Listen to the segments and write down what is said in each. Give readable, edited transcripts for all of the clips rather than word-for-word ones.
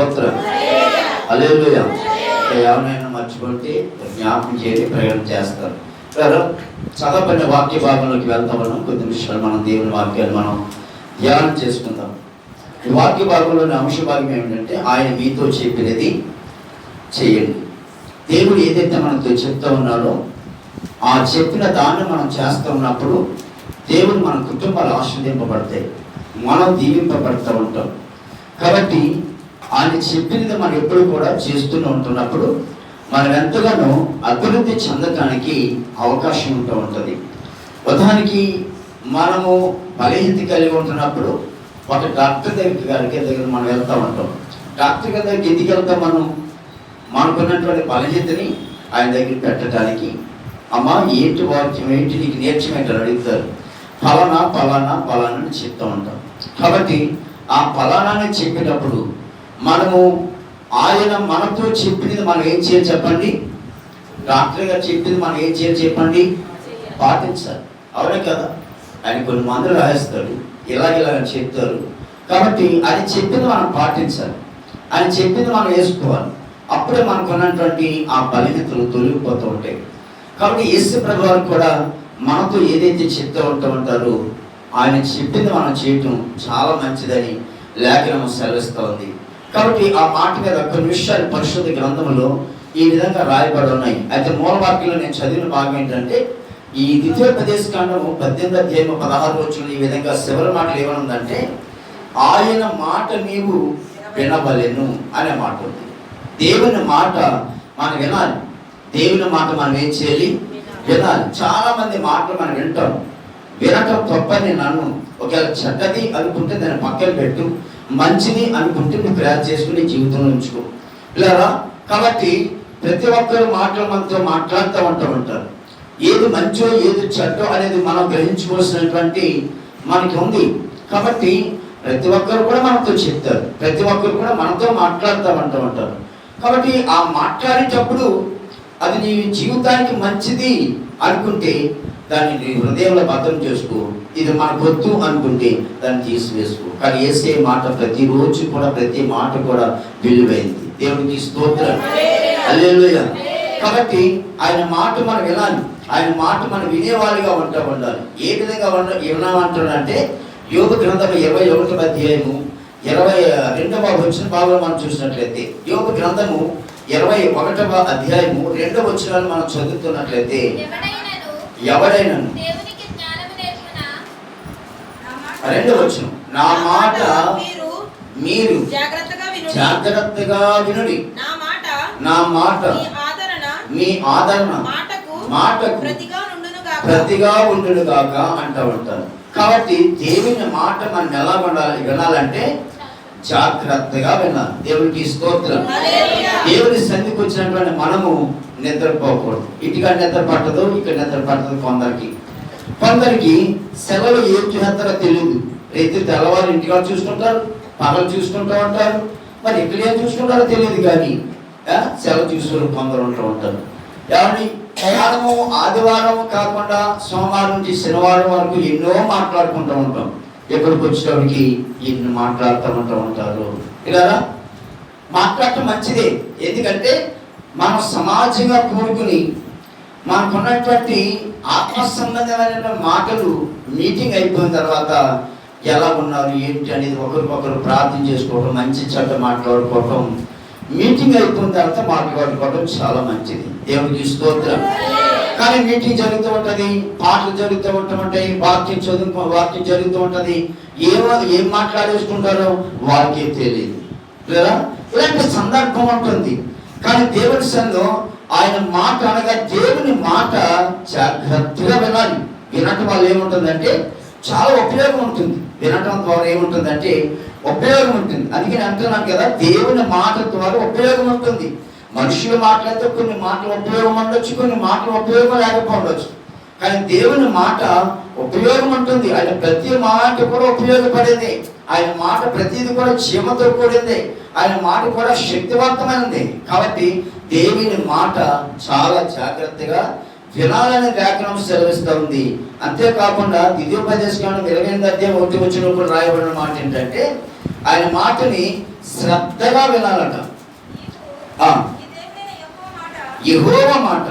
స్తోత్రం. హల్లెలూయా. ఎవరైనా మర్చిపోతే జ్ఞాపకం చేసి ప్రయాణం చేస్తారు. చదవబడిన వాక్య భాగంలోకి వెళ్తా ఉన్నాం. కొద్ది నిమిషాలు మనం దేవుని వాక్యాన్ని మనం ధ్యానం చేసుకుందాం. ఈ వాక్య భాగంలోని అంశ భాగం ఏమిటంటే ఆయన మీతో చెప్పినది చేయండి. దేవుడు ఏదైతే మనతో చెప్తా ఉన్నాడో ఆ చెప్పిన దాన్ని మనం చేస్తూ ఉన్నప్పుడు దేవుడు మన కుటుంబాలు ఆశీర్వదింపబడతాయి, మనం దీవింపబడుతూ ఉంటాం. కాబట్టి ఆయన చెప్పినది మనం ఎప్పుడు కూడా చేస్తూనే ఉంటున్నప్పుడు మనం ఎంతగానో అభివృద్ధి చెందటానికి అవకాశం ఉంటూ ఉంటుంది. ఉదాహరణకి మనము బలహీనత కలిగి ఉంటున్నప్పుడు ఒక డాక్టర్ దగ్గర మనం వెళ్తూ ఉంటాం. డాక్టర్ గారి దగ్గరికి ఎందుకు వెళ్తాం? మనకున్నటువంటి బలహీనతని ఆయన దగ్గర పెట్టడానికి, అమ్మా ఏంటి వాక్యం ఏంటి, నీకు నేర్చం ఏంటని అడుగుతారు. ఫలానా ఫలానా ఫలానా అని చెప్తూ ఉంటాం. కాబట్టి ఆ ఫలానాని చెప్పినప్పుడు మనము ఆయన మనతో చెప్పింది మనం ఏం చేయాలి చెప్పండి? డాక్టర్ గారు చెప్పింది మనం ఏం చేయాలి చెప్పండి? పాటించాలి. అవునే కదా? ఆయన కొన్ని మందులు రాయిస్తాడు, ఇలాగని చెప్తారు. కాబట్టి ఆయన చెప్పింది మనం పాటించాలి, ఆయన చెప్పింది మనం వేసుకోవాలి. అప్పుడే మనకు ఉన్నటువంటి ఆ బలహీనతలు తొలగిపోతూ ఉంటాయి. కాబట్టి యేసు ప్రభు వారు కూడా మనతో ఏదైతే చెప్తూ ఉంటారో ఆయన చెప్పింది మనం చేయటం చాలా మంచిదని లేఖనం సెలవిస్తూ ఉంది. కాబట్టి ఆ మాట మీద కొన్ని విషయాలు పరిశుద్ధ గ్రంథంలో ఈ విధంగా రాయబడి ఉన్నాయి. అయితే మూల వాక్యంలో నేను చదివిన భాగం ఏంటంటే ఈ ద్వితీయోపదేశ కాండము 18వ అధ్యాయం 16వ వచనం ఈ విధంగా చివరి మాటలు ఏమనుందంటే ఆయన మాట నీవు వినవలెను అనే మాట ఉంది. దేవుని మాట మనం వినాలి. దేవుని మాట మనం ఏం చేయాలి? వినాలి. చాలా మంది మాటలు మనం వింటాం. వినటం తప్పని నన్ను ఒకవేళ చెడ్డది అనుకుంటే దాన్ని పక్కన పెట్టు, మంచిది అనుకుంటే నువ్వు ప్రయాణం చేసుకుని జీవితంలో ఉంచుకో ఇలా. కాబట్టి ప్రతి ఒక్కరు మాటలు మనతో మాట్లాడుతూ ఉంటారు. ఏది మంచో ఏది చెడ్డో అనేది మనం గ్రహించుకోవాల్సినటువంటి మనకి ఉంది. కాబట్టి ప్రతి ఒక్కరు కూడా మనతో చెప్తారు, ప్రతి ఒక్కరు కూడా మనతో మాట్లాడుతూ ఉంటారు. కాబట్టి ఆ మాట్లాడేటప్పుడు అది నీ జీవితానికి మంచిది అనుకుంటే దాన్ని నీ హృదయంలో భద్రం చేసుకో. ఇది మనకు వద్దు అనుకుంటే దాన్ని తీసివేసుకో. కానీ యేసే మాట ప్రతిరోజు కూడా ప్రతి మాట కూడా విలువైంది. దేవునికి స్తోత్రం. హల్లెలూయా. కాబట్టి ఆయన మాట మనం వినాలి, ఆయన మాట మనం వినేవాళ్ళుగా ఉండాలి. ఏ విధంగా వినామంటాడంటే యోబు గ్రంథం 21వ అధ్యాయము 22వ వచన భాగంలో మనం చూసినట్లయితే యోబు గ్రంథము 21వ అధ్యాయము 2వ వచనాలు మనం చదువుతున్నట్లయితే ఎవడైనను 2వ వచనం నా మాట మీరు జాగ్రత్తగా వినుడి, నా మాట మీ ఆదరణ మాటకు ప్రతిగా ఉండును గాక అంటూ ఉంటారు. కాబట్టి దేవుని మాట మనం ఎలా వినాలంటే జాగ్రత్తగా వినాలి. దేవునికి స్తోత్రం. దేవుని సన్నిధికి వచ్చినటువంటి మనము నిద్రపోకూడదు. ఇటుగా నిద్ర పట్టదు, ఇక్కడ నిద్ర పట్టదు. కొందరికి సెలవు ఏం చేస్తారో తెలియదు. రైతు తెల్లవారు ఇంటిగా చూసుకుంటారు, పగలు చూసుకుంటూ ఉంటారు, మరి ఇక్కడ ఏం చూసుకుంటారో తెలియదు. కానీ సెలవు చూసుకుని కొందరు ఉంటారు. ఎవరిని ఆదివారం కాకుండా సోమవారం నుంచి శనివారం వరకు ఎన్నో మాట్లాడుకుంటూ ఉంటాం. ఎక్కడికి వచ్చేటప్పటికి ఎన్ని మాట్లాడుతూ ఉంటారు. ఇలా మాట్లాడటం మంచిదే. ఎందుకంటే మనం సమాజంగా కూడుకుని మనకున్నటువంటి ఆత్మ సంబంధమైన మాటలు మీటింగ్ అయిపోయిన తర్వాత ఎలా ఉన్నారు ఏంటి అనేది ఒకరికొకరు ప్రార్థన చేసుకోవడం, మంచి చెడ్డ మాట్లాడుకోవటం, మీటింగ్ అయిపోయిన తర్వాత మాట్లాడుకోవడం చాలా మంచిది. దేవునికి స్తోత్రం. కానీ మీటింగ్ జరుగుతూ ఉంటుంది, పాటలు జరుగుతూ ఉంటాయి, వాక్యం జరుగుతూ ఉంటుంది. ఏం మాట్లాడేసుకుంటారో వారికే తెలియదు. ఇలాంటి సందర్భం ఉంటుంది. కానీ దేవుని సన్నిధిలో ఆయన మాట అనగా దేవుని మాట జాగ్రత్తగా వినాలి. వినటం వల్ల ఏముంటుందంటే చాలా ఉపయోగం ఉంటుంది. వినటం ద్వారా ఏముంటుందంటే ఉపయోగం ఉంటుంది. అందుకని అంటున్నాను కదా, దేవుని మాట ద్వారా ఉపయోగం ఉంటుంది. మనుషులు మాట్లాడితే కొన్ని మాటలు ఉపయోగం ఉండొచ్చు, కొన్ని మాటలు ఉపయోగం లేకపోవచ్చు. కానీ దేవుని మాట ఉపయోగం ఉంటుంది. ఆయన ప్రతి మాట కూడా ఉపయోగపడేది. ఆయన మాట ప్రతిది కూడా క్షేమతో కూడింది. ఆయన మాట కూడా శక్తివంతమైనది. కాబట్టి దేవుని మాట చాలా జాగ్రత్తగా వినాలని లేఖనం సెలవిస్తూ ఉంది. అంతేకాకుండా ద్వితీయోపదేశ కాండం 28వ అధ్యాయం 1వ వచనంలో రాయబడిన మాట ఏంటంటే ఆయన మాటని శ్రద్ధగా వినాలట. యెహోవా మాట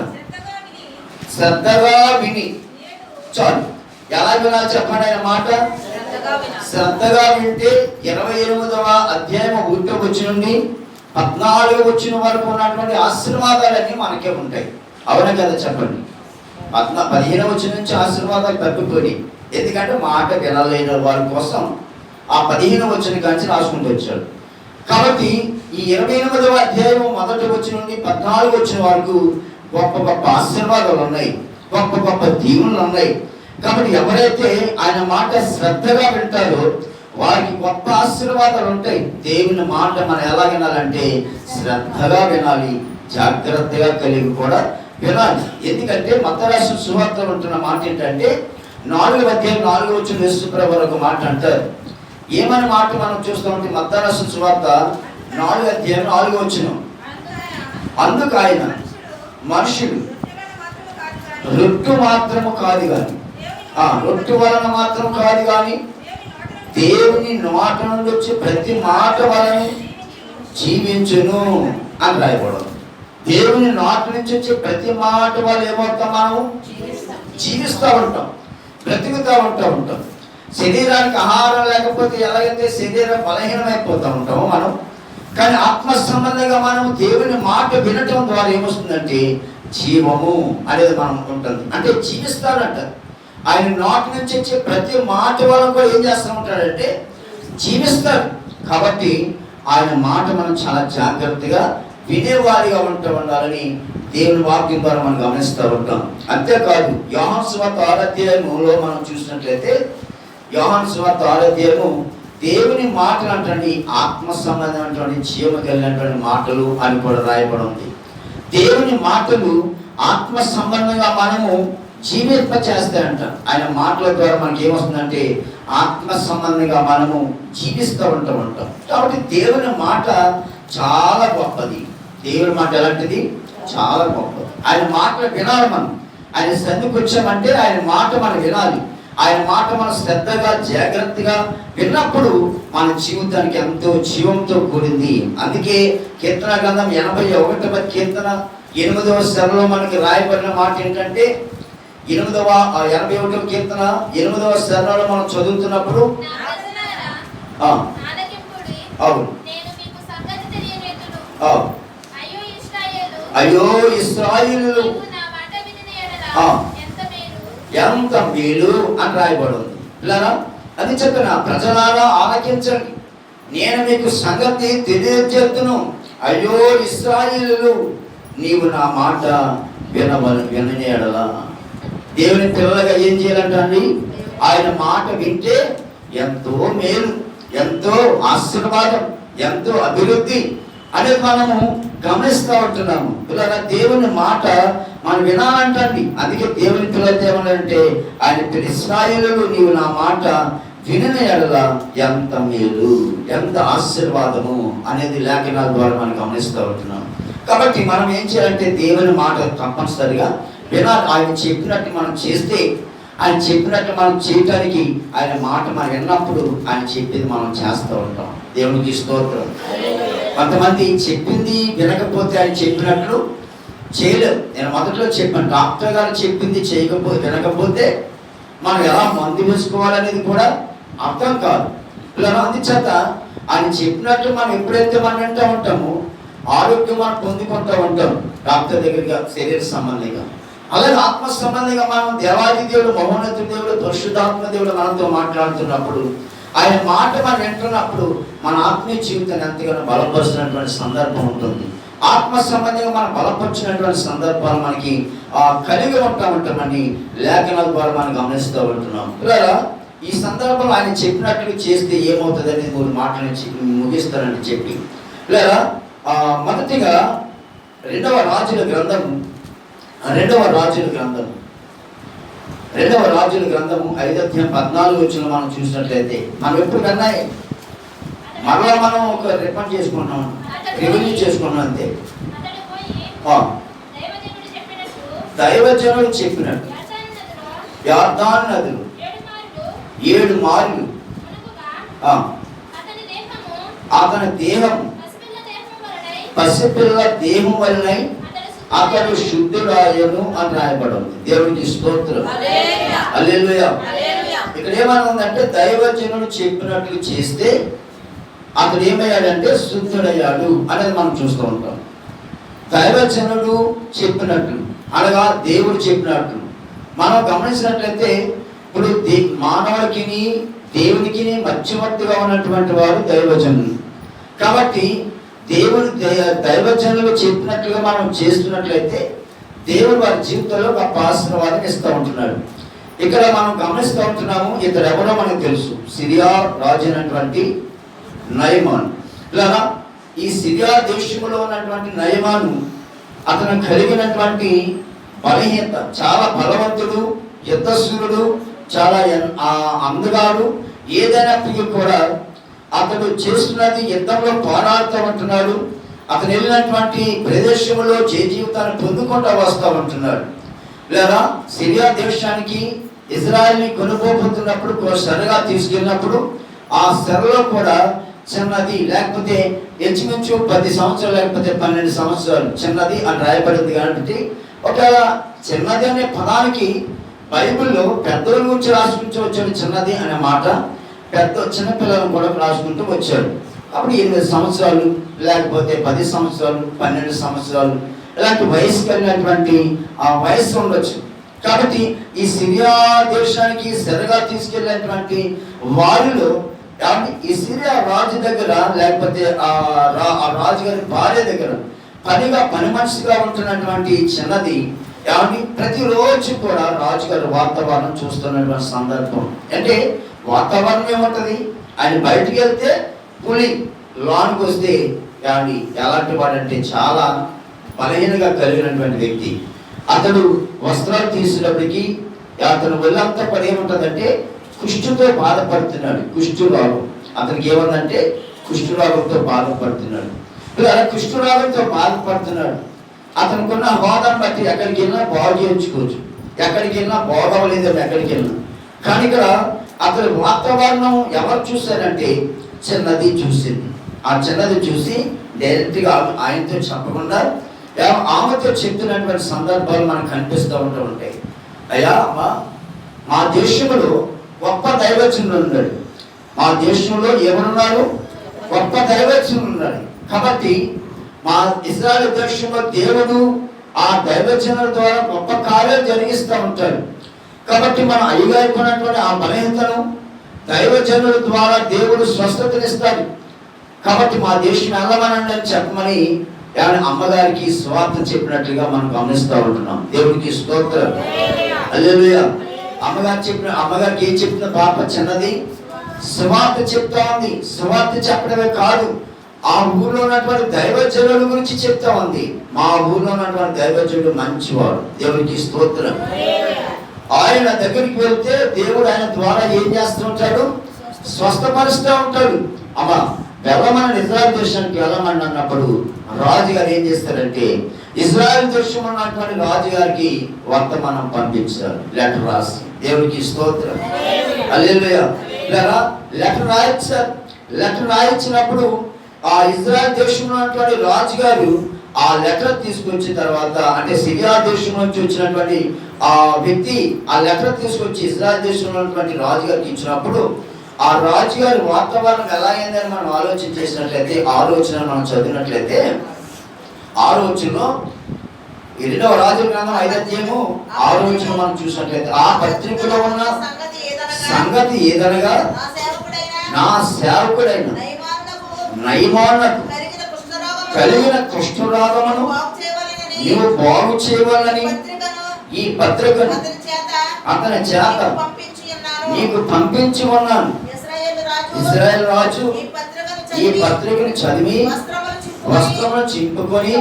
శ్రద్ధగా విని చాలు. ఎలా వినాలి చెప్పండి ఆయన మాట? శ్రద్ధగా వింటే 28వ అధ్యాయం 1వ వచనం నుండి 14వ వచనం వరకు ఉన్నటువంటి ఆశీర్వాదాలన్నీ మనకే ఉంటాయి. అవునా కదా చెప్పండి? 15వ వచనం నుంచి ఆశీర్వాదాలు తగ్గిపోయి, ఎందుకంటే మాట వినలేని వారి కోసం ఆ 15వ వచనం కాంచి రాసుకుంటూ వచ్చాడు. కాబట్టి ఈ 28వ అధ్యాయం 1వ వచనం నుండి 14వ వచనం వరకు గొప్ప గొప్ప ఆశీర్వాదాలు ఉన్నాయి, గొప్ప గొప్ప దీవెనలు ఉన్నాయి. కాబట్టి ఎవరైతే ఆయన మాట శ్రద్ధగా వింటారో వారికి గొప్ప ఆశీర్వాదాలు ఉంటాయి. దేవుని మాట మనం ఎలా వినాలంటే శ్రద్ధగా వినాలి, జాగ్రత్తగా కలిగి కూడా వినాలి. ఎందుకంటే మత్తయి రాసిన సువార్తలో ఉంటున్న మాట ఏంటంటే 4వ అధ్యాయం 4వ వచనం యేసుప్రభువు ఒక మాట అంటారు. ఏమని మాట మనం చూస్తామంటే మత్తయి రాసిన సువార్త 4వ అధ్యాయం 4వ వచనం, అందుకు ఆయన మనుషులు రొట్టు మాత్రము కాదు కానీ, రొట్టు వలన మాత్రం కాదు కానీ దేవుని నోట నుండి వచ్చే ప్రతి మాట వలన జీవించును అని రాయబడదు. దేవుని నోట నుంచి వచ్చే ప్రతి మాట వల్ల ఏమవుతాం? మనం జీవిస్తూ ఉంటాం, బ్రతుకుతూ ఉంటాం. శరీరానికి ఆహారం లేకపోతే ఎలాగైతే శరీరం బలహీనమైపోతూ ఉంటామో మనం, కానీ ఆత్మ సంబంధంగా మనం దేవుని మాట వినటం ద్వారా ఏమొస్తుందంటే జీవము అనేది మనం ఉంటుంది. అంటే జీవిస్తాడంట. ఆయన నోటి నుంచి వచ్చే ప్రతి మాట వల్ల కూడా ఏం చేస్తూ ఉంటాడంటే జీవిస్తాడు. కాబట్టి ఆయన మాట మనం చాలా జాగ్రత్తగా వినేవారిగా ఉండాలని దేవుని వాక్యం ద్వారా మనం గమనిస్తూ ఉంటాం. అంతేకాదు యోహాను సువార్త 6వ అధ్యాయంలో మనం చూసినట్లయితే యోహాను సువార్త 6వ అధ్యాయము దేవుని మాటలు అంటే ఆత్మ సంబంధమైనటువంటి జీవము కలిగినటువంటి మాటలు అని కూడా రాయబడి ఉంది. దేవుని మాటలు ఆత్మ సంబంధంగా మనము జీవింప చేస్తాయంట. ఆయన మాటల ద్వారా మనకి ఏమొస్తుందంటే ఆత్మ సంబంధంగా మనము జీవిస్తూ ఉంటాం. కాబట్టి దేవుని మాట చాలా గొప్పది. దేవుని మాట ఎలాంటిది? చాలా గొప్పది. ఆయన మాటలు వినాలి. మనం ఆయన సన్నిధికి వచ్చామంటే ఆయన మాట మనం వినాలి. ఆయన మాట మనం శ్రద్ధగా జాగ్రత్తగా విన్నప్పుడు మన జీవితానికి ఎంతో జీవంతో కూడింది. అందుకే కీర్తన గ్రంథం 81వ కీర్తన 8వ శరణంలో మనకి రాయబడిన మాట ఏంటంటే 81వ కీర్తన 8వ శరణంలో మనం చదువుతున్నప్పుడు అయ్యో ఇశ్రాయేలు ఎంత మేలు అని రాయబడి ఉంది. ఇలా అది చెప్పిన ప్రజలారా ఆలకించండి, నేను మీకు సంగతి తెలియజేస్తును. అయ్యో ఇశ్రాయేలు నీవు నా మాట వినని ఎడలా. దేవుని పిల్లలుగా ఏం చేయాలంటండి? ఆయన మాట వింటే ఎంతో మేలు, ఎంతో ఆశీర్వాదం, ఎంతో అభివృద్ధి అనేది మనము గమనిస్తూ ఉంటున్నాము. పిల్లల దేవుని మాట మనం వినాలంటండి. అందుకే దేవుని పిల్లలతో ఏమన్నారంటే ఆయన ఇశ్రాయేలు నీవు నా మాట వినని ఎడల ఎంత మేలు, ఎంత ఆశీర్వాదము అనేది లేఖనాల ద్వారా మనం గమనిస్తూ ఉంటున్నాం. కాబట్టి మనం ఏం చేయాలంటే దేవుని మాట తప్పనిసరిగా వినాలి. ఆయన చెప్పినట్టు మనం చేస్తే, ఆయన చెప్పినట్టు మనం చేయటానికి ఆయన మాట మనం విన్నప్పుడు ఆయన చెప్పింది మనం చేస్తూ ఉంటాం. దేవునికి స్తోత్రం. కొంతమంది చెప్పింది వినకపోతే ఆయన చెప్పినట్లు చేయలేరు. నేను మొదట్లో చెప్పాను, డాక్టర్ గారు చెప్పింది వినకపోతే మనం ఎలా మందు వేసుకోవాలనేది కూడా అర్థం కాదు. ఇలా అందుచేత ఆయన చెప్పినట్టు మనం ఎప్పుడైతే మనం వింటూ ఉంటామో ఆరోగ్యం మనం పొందుకుంటూ ఉంటాం డాక్టర్ దగ్గరగా శరీర సంబంధంగా. అలాగే ఆత్మ సంబంధంగా మనం దేవాది దేవుడు, మహోన్నతుడి దేవుడు, పరిశుద్ధాత్మ దేవుడు మనతో మాట్లాడుతున్నప్పుడు ఆయన మాట మనం వింటున్నప్పుడు మన ఆత్మీయ జీవితాన్ని ఎంతగానో బలపరుస్తున్నటువంటి సందర్భం ఉంటుంది. ఆత్మ సంబంధంగా మనం బలపరిచినటువంటి సందర్భాలు మనకి కలిగి ఉంటామని లేఖనాల ద్వారా మనం గమనిస్తూ ఉంటున్నాం. ఇలా ఈ సందర్భంలో ఆయన చెప్పినట్లు చేస్తే ఏమవుతుంది అనేది 3 మాటలు ముగిస్తానని చెప్పి ఇలా మొదటిగా 2వ రాజుల గ్రంథము 5వ అధ్యాయం 14 వచ్చిన మనం చూసినట్లయితే మనం ఎప్పుడు కన్నాయి మరలా మనం ఒక రిఫండ్ చేసుకుంటాం, రివెన్యూ చేసుకున్నాం అంతే. దైవజనుడు చెప్పినట్టు యార్దాను నదులు 7 మార్లు అతని దేహం పసిపిల్ల దేహం వలనై అతడు శుద్ధుడాయను అని రాయబడింది. దేవునికి స్తోత్రం. హల్లెలూయా. ఇక్కడ ఏమని ఉందంటే దైవజనుడు చెప్పినట్లు చేస్తే అతడు ఏమయ్యాడంటే శుద్ధుడయ్యాడు అనేది మనం చూస్తూ ఉంటాం. దైవజనుడు చెప్పినట్లు అనగా దేవుడు చెప్పినట్లు మనం గమనించినట్లయితే ఇప్పుడు మానవుడికి దేవునికి మధ్యవర్తిగా ఉన్నటువంటి వారు దైవజనులు. కాబట్టి దేవుడు దైవజనులు చెప్పినట్లుగా మనం చేస్తున్నట్లయితే దేవుడు వారి జీవితంలో గొప్ప ఆశీర్వాదం ఇస్తూ ఉంటున్నాడు. ఇక్కడ మనం గమనిస్తూ ఉంటున్నాము, ఇతడు ఎవరో మనకు తెలుసు, సిరియా రాజు అయినటువంటి నయమాను. ఇలా ఈ సిరియా దేశంలో ఉన్నటువంటి నయమాను అతను కలిగినటువంటి బలహీనత, చాలా బలవంతుడు, యుద్ధశూరుడు, చాలా అందగాడు. ఏదైనప్పటికీ కూడా అతడు చేస్తున్నది యుద్ధంలో పోరాడుతూ ఉంటున్నాడు. అతను వెళ్ళినటువంటి ప్రదేశంలో జీవితాన్ని పొందుకుంటూ వస్తూ ఉంటున్నాడు. లేదా సిరియా దేశానికి ఇజ్రాయెల్ని కొనుక్కోబోతున్నప్పుడు సరగా తీసుకెళ్ళినప్పుడు ఆ సెరలో కూడా చిన్నది, లేకపోతే ఇంచుమించు 10 సంవత్సరాలు లేకపోతే 12 సంవత్సరాలు చిన్నది అని రాయబడింది. కాబట్టి ఒక చిన్నది అనే పదానికి బైబిల్లో పెద్దల గురించి రాసుకుంటూ వచ్చాడు. చిన్నది అనే మాట చిన్నపిల్లలను కూడా రాసుకుంటూ వచ్చాడు. అప్పుడు 8 సంవత్సరాలు లేకపోతే 10 సంవత్సరాలు 12 సంవత్సరాలు ఇలాంటి వయసు కలిగినటువంటి ఆ వయసు ఉండొచ్చు. కాబట్టి ఈ సిరియా దేశానికి సెరగా తీసుకెళ్ళినటువంటి వారిలో ఈ సిరియా రాజు దగ్గర లేకపోతే ఆ రాజుగారి భార్య దగ్గర పని మనిషిగా ఉంటున్నటువంటి చిన్నది ప్రతిరోజు కూడా రాజుగారి వాతావరణం చూస్తున్నటువంటి సందర్భం. అంటే వాతావరణం ఏముంటది, ఆయన బయటికి వెళ్తే పులి, లోనికి వస్తే ఎలాంటి వాడంటే చాలా బలహీనంగా కలిగినటువంటి వ్యక్తి. అతడు వస్త్రాలు తీసినప్పటికీ అతను ఒళ్ళంతా పని ఏముంటుందంటే కుష్ఠుతో బాధపడుతున్నాడు. కుష్ఠురాగం అతనికి ఏమందంటే కుష్ఠురాగంతో బాధపడుతున్నాడు. కుష్ఠురాగంతో బాధపడుతున్నాడు. అతనుకున్న హోదాను బట్టి ఎక్కడికి వెళ్ళినా బాగు చేయించుకోవచ్చు, ఎక్కడికి వెళ్ళినా బాగోలేదని ఎక్కడికి వెళ్ళినా. కానీ ఇక్కడ అతని వాతావరణం ఎవరు చూశారంటే చిన్నది చూసింది. ఆ చిన్నది చూసి డైరెక్ట్గా ఆయనతో చెప్పకుండా ఆమెతో చెప్తున్నటువంటి సందర్భాలు మనకు కనిపిస్తూ ఉంటాయి. అయ్యా మా దేశంలో గొప్ప దైవజనుడు ఉన్నాడు. మా దేశంలో ఎవరున్నారు? గొప్ప దైవజనుడు ఉన్నాడు. కాబట్టి మా ఇశ్రాయేలు దేశంలో దేవుడు ఆ దైవజనుల ద్వారా గొప్ప కార్యాలు జరిగిస్తూ ఉంటాడు. కాబట్టి మనం అయ్యగారుకున్నటువంటి ఆ బలహీనతను దైవజనుల ద్వారా దేవుడు స్వస్థతనిస్తాడు. కాబట్టి మా దేశం వెళ్ళమనండి అని చెప్పమని అమ్మగారికి స్వార్థ చెప్పినట్లుగా మనం గమనిస్తూ ఉంటున్నాం. దేవుడికి స్తోత్రం. హల్లెలూయా. అమ్మగారికి ఏం చెప్తున్న పాప చిన్నది స్వార్థ చెప్తా ఉంది. స్వార్థ చెప్పడమే కాదు, ఆ ఊర్లో ఉన్నటువంటి దైవజనుల గురించి చెప్తా ఉంది. మా ఊర్లో ఉన్నటువంటి దైవజనుడు మంచివాడు. దేవుడికి స్తోత్రం. ఆయన దగ్గరికి వెళ్తే దేవుడు ఆయన ద్వారా ఏం చేస్తూ ఉంటాడు? స్వస్థపరుస్తూ ఉంటాడు. అమ్మా వెళ్ళమని ఇజ్రాయెల్ దేశానికి వెళ్ళమని అన్నప్పుడు రాజుగారు ఏం చేస్తారంటే ఇజ్రాయెల్ దేశం ఉన్నటువంటి రాజుగారికి వర్తమానం పంపించారు, లెటర్ రాసి. దేవుడికి స్తోత్రం. హల్లెలూయా. లెటర్ రాయించారు. లెటర్ రాయించినప్పుడు ఆ ఇజ్రాయెల్ దేశంలో ఉన్నటువంటి రాజుగారు ఆ లెటర్ తీసుకొచ్చిన తర్వాత, అంటే సిరియా దేశం నుంచి వచ్చినటువంటి ఆ వ్యక్తి ఆ లెటర్ తీసుకొచ్చి ఇజ్రాయెల్ దేశంలో ఉన్నటువంటి రాజుగారికి ఇచ్చినప్పుడు ఆ రాజుగారి వాతావరణం ఎలా అయిందని మనం ఆలోచన చేసినట్లయితే, ఆలోచన మనం చదివినట్లయితే 6వ వచనంలో 2వ రాజుల గ్రంథం 5వ అధ్యాయము 6వ వచనం మనం చూసినట్లయితే ఆ పత్రికలో ఉన్న సంగతి ఏదనగా నా సేవకుడైన నయమానుకు కలిగిన కుష్ఠరోగమును నీవు బాగు చేయవాలని ఈ పత్రికను అతని చేత నీకు పంపించి ఉన్నాను. ఇశ్రాయేలు రాజు ఈ పత్రికను చదివి వస్త్రమును చింపుకొని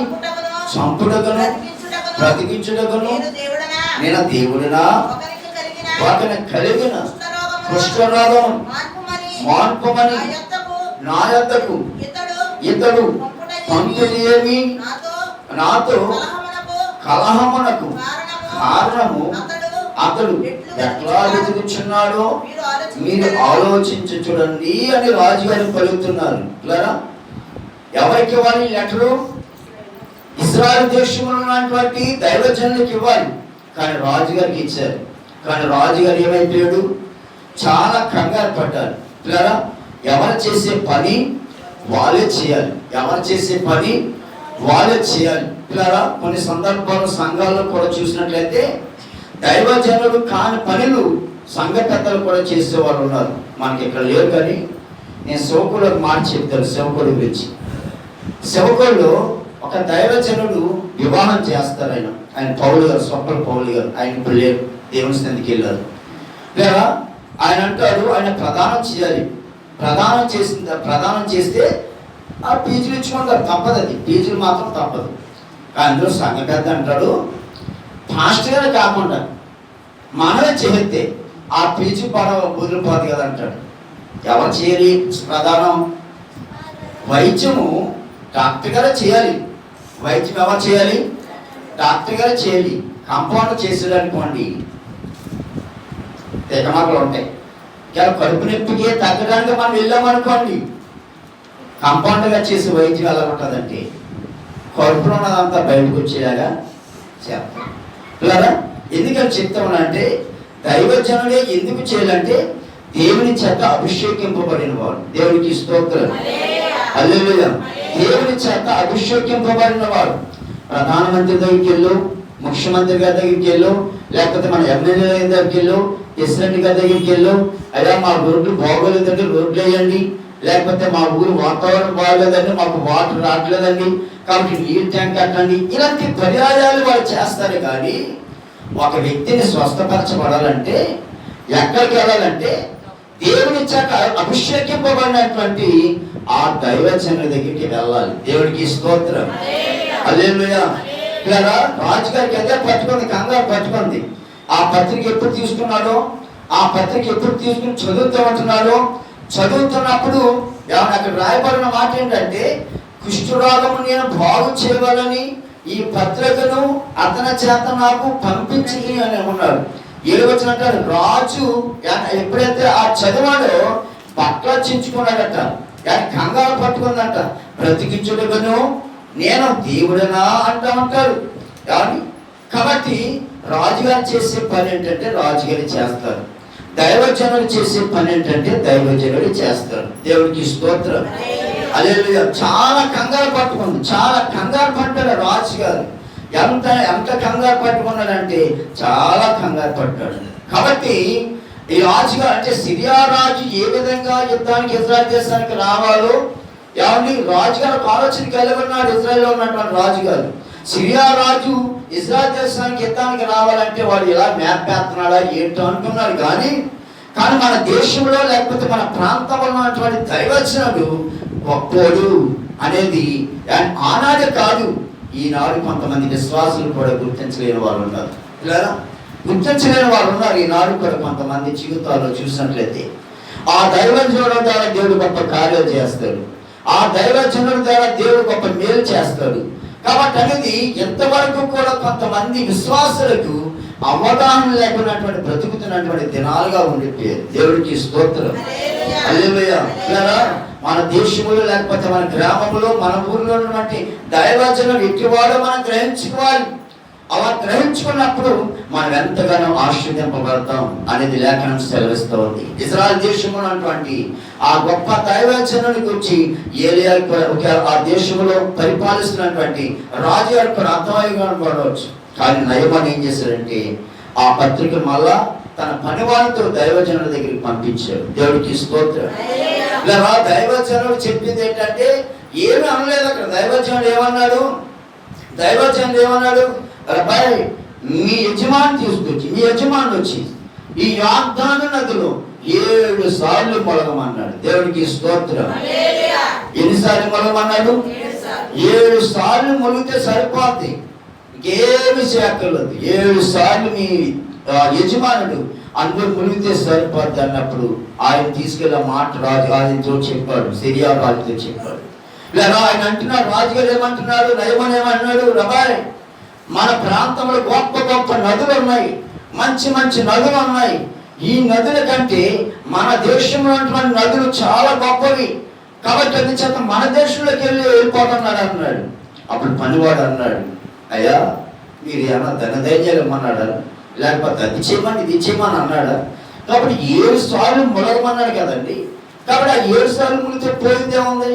చంపుటకును బ్రతికించుటకును నేను దేవుడినా వాటిని కలిగిన కుష్ఠరోగం మాన్పమని నా యొద్దకు ఇతడు పంపిణీ నాతో కలహమునకు కారణము అతడు ఎట్లా వెతుకుచున్నాడో మీరు ఆలోచించి చూడండి అని రాజుగారు పలుకుతున్నారు. ఇలారా ఎవరికి ఇవ్వాలి లెటరు? ఇశ్రాయేలు దేశంలో ఉన్నటువంటి దైవజనులకు ఇవ్వాలి. కానీ రాజుగారికి ఇచ్చారు. కానీ రాజుగారు ఏమైపోయాడు? చాలా కంగారు పడ్డారు. ఇలారా ఎవరు చేసే పని వాళ్ళే చేయాలి. ఎవరు చేసే పని వాళ్ళే చేయాలి. ఇలారా కొన్ని సందర్భాలు సంఘాల్లో కూడా చూసినట్లయితే దైవజనులు కాని పనులు సంఘ పెద్దలు కూడా చేసేవాళ్ళు ఉన్నారు. మనకి ఇక్కడ లేరు. కానీ నేను సేవకులకు మాట చెప్తాను సేవకుడి గురించి. సేవకుళ్ళు ఒక దైవజనుడు వివాహం చేస్తారు. ఆయన పౌలు గారు, స్వప్న పౌలు గారు. ఆయన ఇప్పుడు లేరు, దేవుని సన్నిధికి వెళ్ళారు. లేదా ఆయన అంటాడు ఆయన ప్రదానం చేయాలి. ప్రదానం చేస్తే ఆ పీజులు ఇచ్చుకుంటారు. తప్పదు, అది పీజులు మాత్రం తప్పదు. అందులో సంఘ పెద్ద అంటాడు పాస్టర్ గారు కాకుండా మనమే చేస్తే ఆ పీచు పడవ వదిలిపోదు కదా అంటాడు. ఎవరు చేయాలి ప్రధానం? వైద్యము డాక్టర్ గారే చేయాలి. వైద్యం ఎవరు చేయాలి? డాక్టర్ గారే చేయాలి. కంపౌండర్ చేసాడు అనుకోండి తెగమాటలు ఉంటాయి. ఇలా కడుపు నొప్పికి తగ్గడానికి మనం వెళ్ళామనుకోండి, కంపౌండర్గా చేసే వైద్యం ఎలా ఉంటుందంటే కడుపులో ఉన్నదంతా బయటకు వచ్చేలాగా చేస్తాం. ఇలా ఎందుకని చెప్తామనంటే దైవజనుడే ఎందుకు చేయాలంటే దేవుని చేత అభిషేకింపబడిన వాడు. దేవునికి స్తోత్రం, హల్లెలూయా. దేవుని చేత అభిషేకింపబడిన వాడు. ప్రధానమంత్రి దగ్గరికి వెళ్ళు, ముఖ్యమంత్రి గారి దగ్గరికి వెళ్ళు, లేకపోతే మన ఎమ్మెల్యే దగ్గరికి వెళ్ళు, ప్రెసిడెంట్ గారి దగ్గరికి వెళ్ళు, అయ్యా మా రోడ్లు బాగోలేదండి రోడ్లు వేయండి, లేకపోతే మా ఊరు వాతావరణం బాగోలేదండి మాకు వాటర్ రావట్లేదండి కాబట్టి నీరు ట్యాంక్ కట్టండి. ఇలాంటి పర్యాయాలు వాళ్ళు చేస్తారు. కానీ ఒక వ్యక్తిని స్వస్థపరచబడాలంటే ఎక్కడికి వెళ్ళాలంటే దేవుని చేత అభిషేకింపబడినటువంటి ఆ దైవజనుల దగ్గరికి వెళ్ళాలి. దేవుడికి స్తోత్రం, హల్లెలూయా. ఇలా రాజుగారికి అదే పట్టుకుంది, కంగారు పట్టుకుంది. ఆ పత్రిక ఎప్పుడు తీసుకున్నాడో, ఆ పత్రిక ఎప్పుడు తీసుకుని చదువుతూ చదువుతున్నప్పుడు అక్కడ రాయబడిన మాట ఏంటంటే కుష్ఠరోగము నేను బాగు చేయవాలని ఈ పత్రికను అతని చేత నాకు పంపించి అని ఉన్నాడు. ఏడువచ్చినట్టు రాజు ఎప్పుడైతే ఆ చదివాడో పట్ల చించుకున్నాడట, కంగారు పట్టుకుందంట. బ్రతికించుడుగాను నేను దేవుడనా అంటా ఉంటారు. కాబట్టి రాజుగారు చేసే పని ఏంటంటే రాజుగారు చేస్తారు. దైవజనులు చేసే పని ఏంటంటే దైవజనులు చేస్తారు. దేవుడికి స్తోత్రం, హల్లెలూయా. చాలా కంగారు పడ్డాడు రాజుగారు. ఎంత కంగారు పట్టుకున్నాడంటే చాలా కంగారు పడ్డాడు. కాబట్టి ఈ రాజుగారు అంటే సిరియా రాజు ఏ విధంగా యుద్ధానికి ఇజ్రాయెల్ దేశానికి రావాలో రాజుగారు ఆలోచన కలిగి ఉన్నాడు. ఇజ్రాయెల్లో ఉన్నటువంటి రాజుగారు సిరియా రాజు ఇజ్రాయెల్ దేశానికి యుద్ధానికి రావాలంటే వాడు ఎలా మ్యాప్ వేస్తున్నాడా ఏంటో అనుకున్నాడు. కానీ మన దేశంలో లేకపోతే మన ప్రాంతంలో ఉన్నటువంటి దైవజనుడు గొప్పోడు అనేది ఆనాడే కాదు, ఈనాడు కొంతమంది విశ్వాసులు కూడా గుర్తించలేని వారు ఉన్నారు. ఈనాడు కూడా కొంతమంది జీవితాల్లో చూసినట్లయితే ఆ దైవజనుల ద్వారా దేవుడు గొప్ప కార్యాలు చేస్తాడు. ఆ దైవజనుల ద్వారా దేవుడు గొప్ప మేలు చేస్తాడు. కాబట్టి అనేది ఎంతవరకు కూడా కొంతమంది విశ్వాసులకు అవగాహన లేకున్నటువంటి బ్రతుకుతున్నటువంటి దినాలుగా ఉండిపోయారు. దేవుడికి స్తోత్రం, హల్లెలూయా. మన దేశంలో లేకపోతే మన గ్రామంలో మన ఊరిలో ఉన్నటువంటి దైవజనులు ఎట్టివాడో మనం గ్రహించుకోవాలి. అలా గ్రహించుకున్నప్పుడు మనం ఎంతగానో ఆశీర్వదింపబడతాం అనేది లేఖనం సెలవిస్తూ ఉంది. ఇజ్రాయెల్ దేశంలో ఉన్నటువంటి ఆ గొప్ప దైవజనుని గురించి ఏలియా ఆ దేశంలో పరిపాలిస్తున్నటువంటి రాజు యొక్క అర్థమయ్యగా పడవచ్చు. కానీ నయమాన్ ఏం చేశాడంటే ఆ పత్రిక మళ్ళా తన పనివారితో దైవజనుల దగ్గరికి పంపించాడు. దేవుడికి స్తోత్రం. ఇలా దైవజనుడు చెప్పింది ఏంటంటే ఏమీ అనలేదు అక్కడ. దైవజనుడు ఏమన్నాడు? అబ్బాయి మీ యజమాని వచ్చి ఈ యొర్దాను నదిలో 7 సార్లు మొలగమన్నాడు. దేవుడికి స్తోత్రం. ఎన్నిసార్లు మొలగమన్నాడు? 7 సార్లు మొలిగితే సరిపోద్ది, ఇంకేమి చేయక్కర్లేదు. 7 సార్లు మీ యజమానుడు అందులో మునిగితే సరిపోద్ది అన్నప్పుడు ఆయన తీసుకెళ్ళి మాట రాజు ఆయనతో చెప్పాడు, సిరియా రాజుతో చెప్పాడు. ఇలా ఆయన అంటున్నాడు, రాజుగారు ఏమంటున్నాడు, నయమన్ ఏమన్నాడు, రబాయ్ మన ప్రాంతంలో గొప్ప గొప్ప నదులు ఉన్నాయి, మంచి మంచి నదులు ఉన్నాయి. ఈ నదుల కంటే మన దేశంలో ఉన్నటువంటి నదులు చాలా గొప్పవి. కాబట్టి అందుచేత మన దేశంలోకి వెళ్ళిపోతున్నాడు అన్నాడు. అప్పుడు పనివాడు అన్నాడు, అయ్యా మీరు ఏమన్నా ధనధైర్యాలు ఇమ్మన్నాడా, లేకపోతే అది చేయమని ఇది చేయమని అన్నాడా? కాబట్టి 7 సార్లు మునగమన్నాడు కదండి. కాబట్టి ఆ 7 సార్లు మునిగితే పోయిందే ఉంది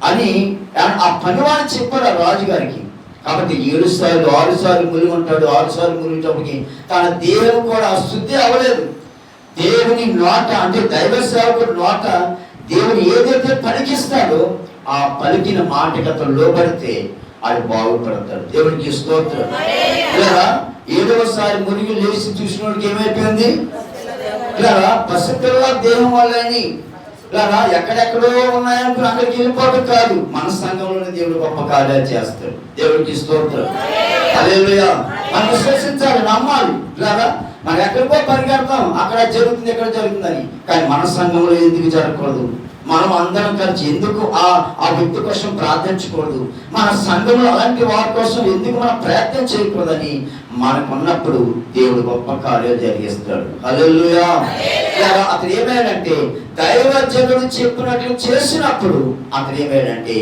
అని ఆ పనివాడు చెప్పాడు ఆ రాజుగారికి. కాబట్టి 7 సార్లు 6 సార్లు మునిగి ఉంటాడు. 6 సార్లు మునిగేటప్పటికి తన దేహం కూడా శుద్ధి అవ్వలేదు. దేవుని నోట అంటే దైవ సేవకుడు నోట దేవుడు ఏదైతే పలికిస్తాడో ఆ పలికిన మాటకి అతను లోబడితే అది బాగుపడతాడు. దేవునికి స్తోత్రం. ఇలా 7వసారి మునిగి లేచి చూసినోడికి ఏమైపోయింది? ఇలా పసిపిల్ల దేహం వాళ్ళని ఇలా ఎక్కడెక్కడో ఉన్నాయనుకుని అక్కడికి వెళ్ళిపోవడం కాదు, మన సంఘంలోనే దేవుడు గొప్ప కార్యాలు చేస్తాడు. దేవుడికి స్తోత్రం. హల్లెలూయా. మనం విశ్వసించాలి, నమ్మాలి. ఇలా మనం ఎక్కడికో పరిగెడతాం, అక్కడ జరుగుతుంది ఇక్కడ జరుగుతుందని, కానీ మన సంఘంలో ఎందుకు జరగకూడదు? మనం అందరం కలిసి ఎందుకు ఆ వ్యక్తి కోసం ప్రార్థించకూడదు? మన సంఘంలో అలాంటి వారి కోసం ఎందుకు మనం ప్రయత్నం చేయకూడదని మనకున్నప్పుడు దేవుడు గొప్ప కార్యాలు జరిగిస్తాడు. హల్లెలూయా. అతను ఏమయ్యాడంటే దైవజనుడు చెప్పినట్లు చేసినప్పుడు అతను ఏమయ్యాడంటే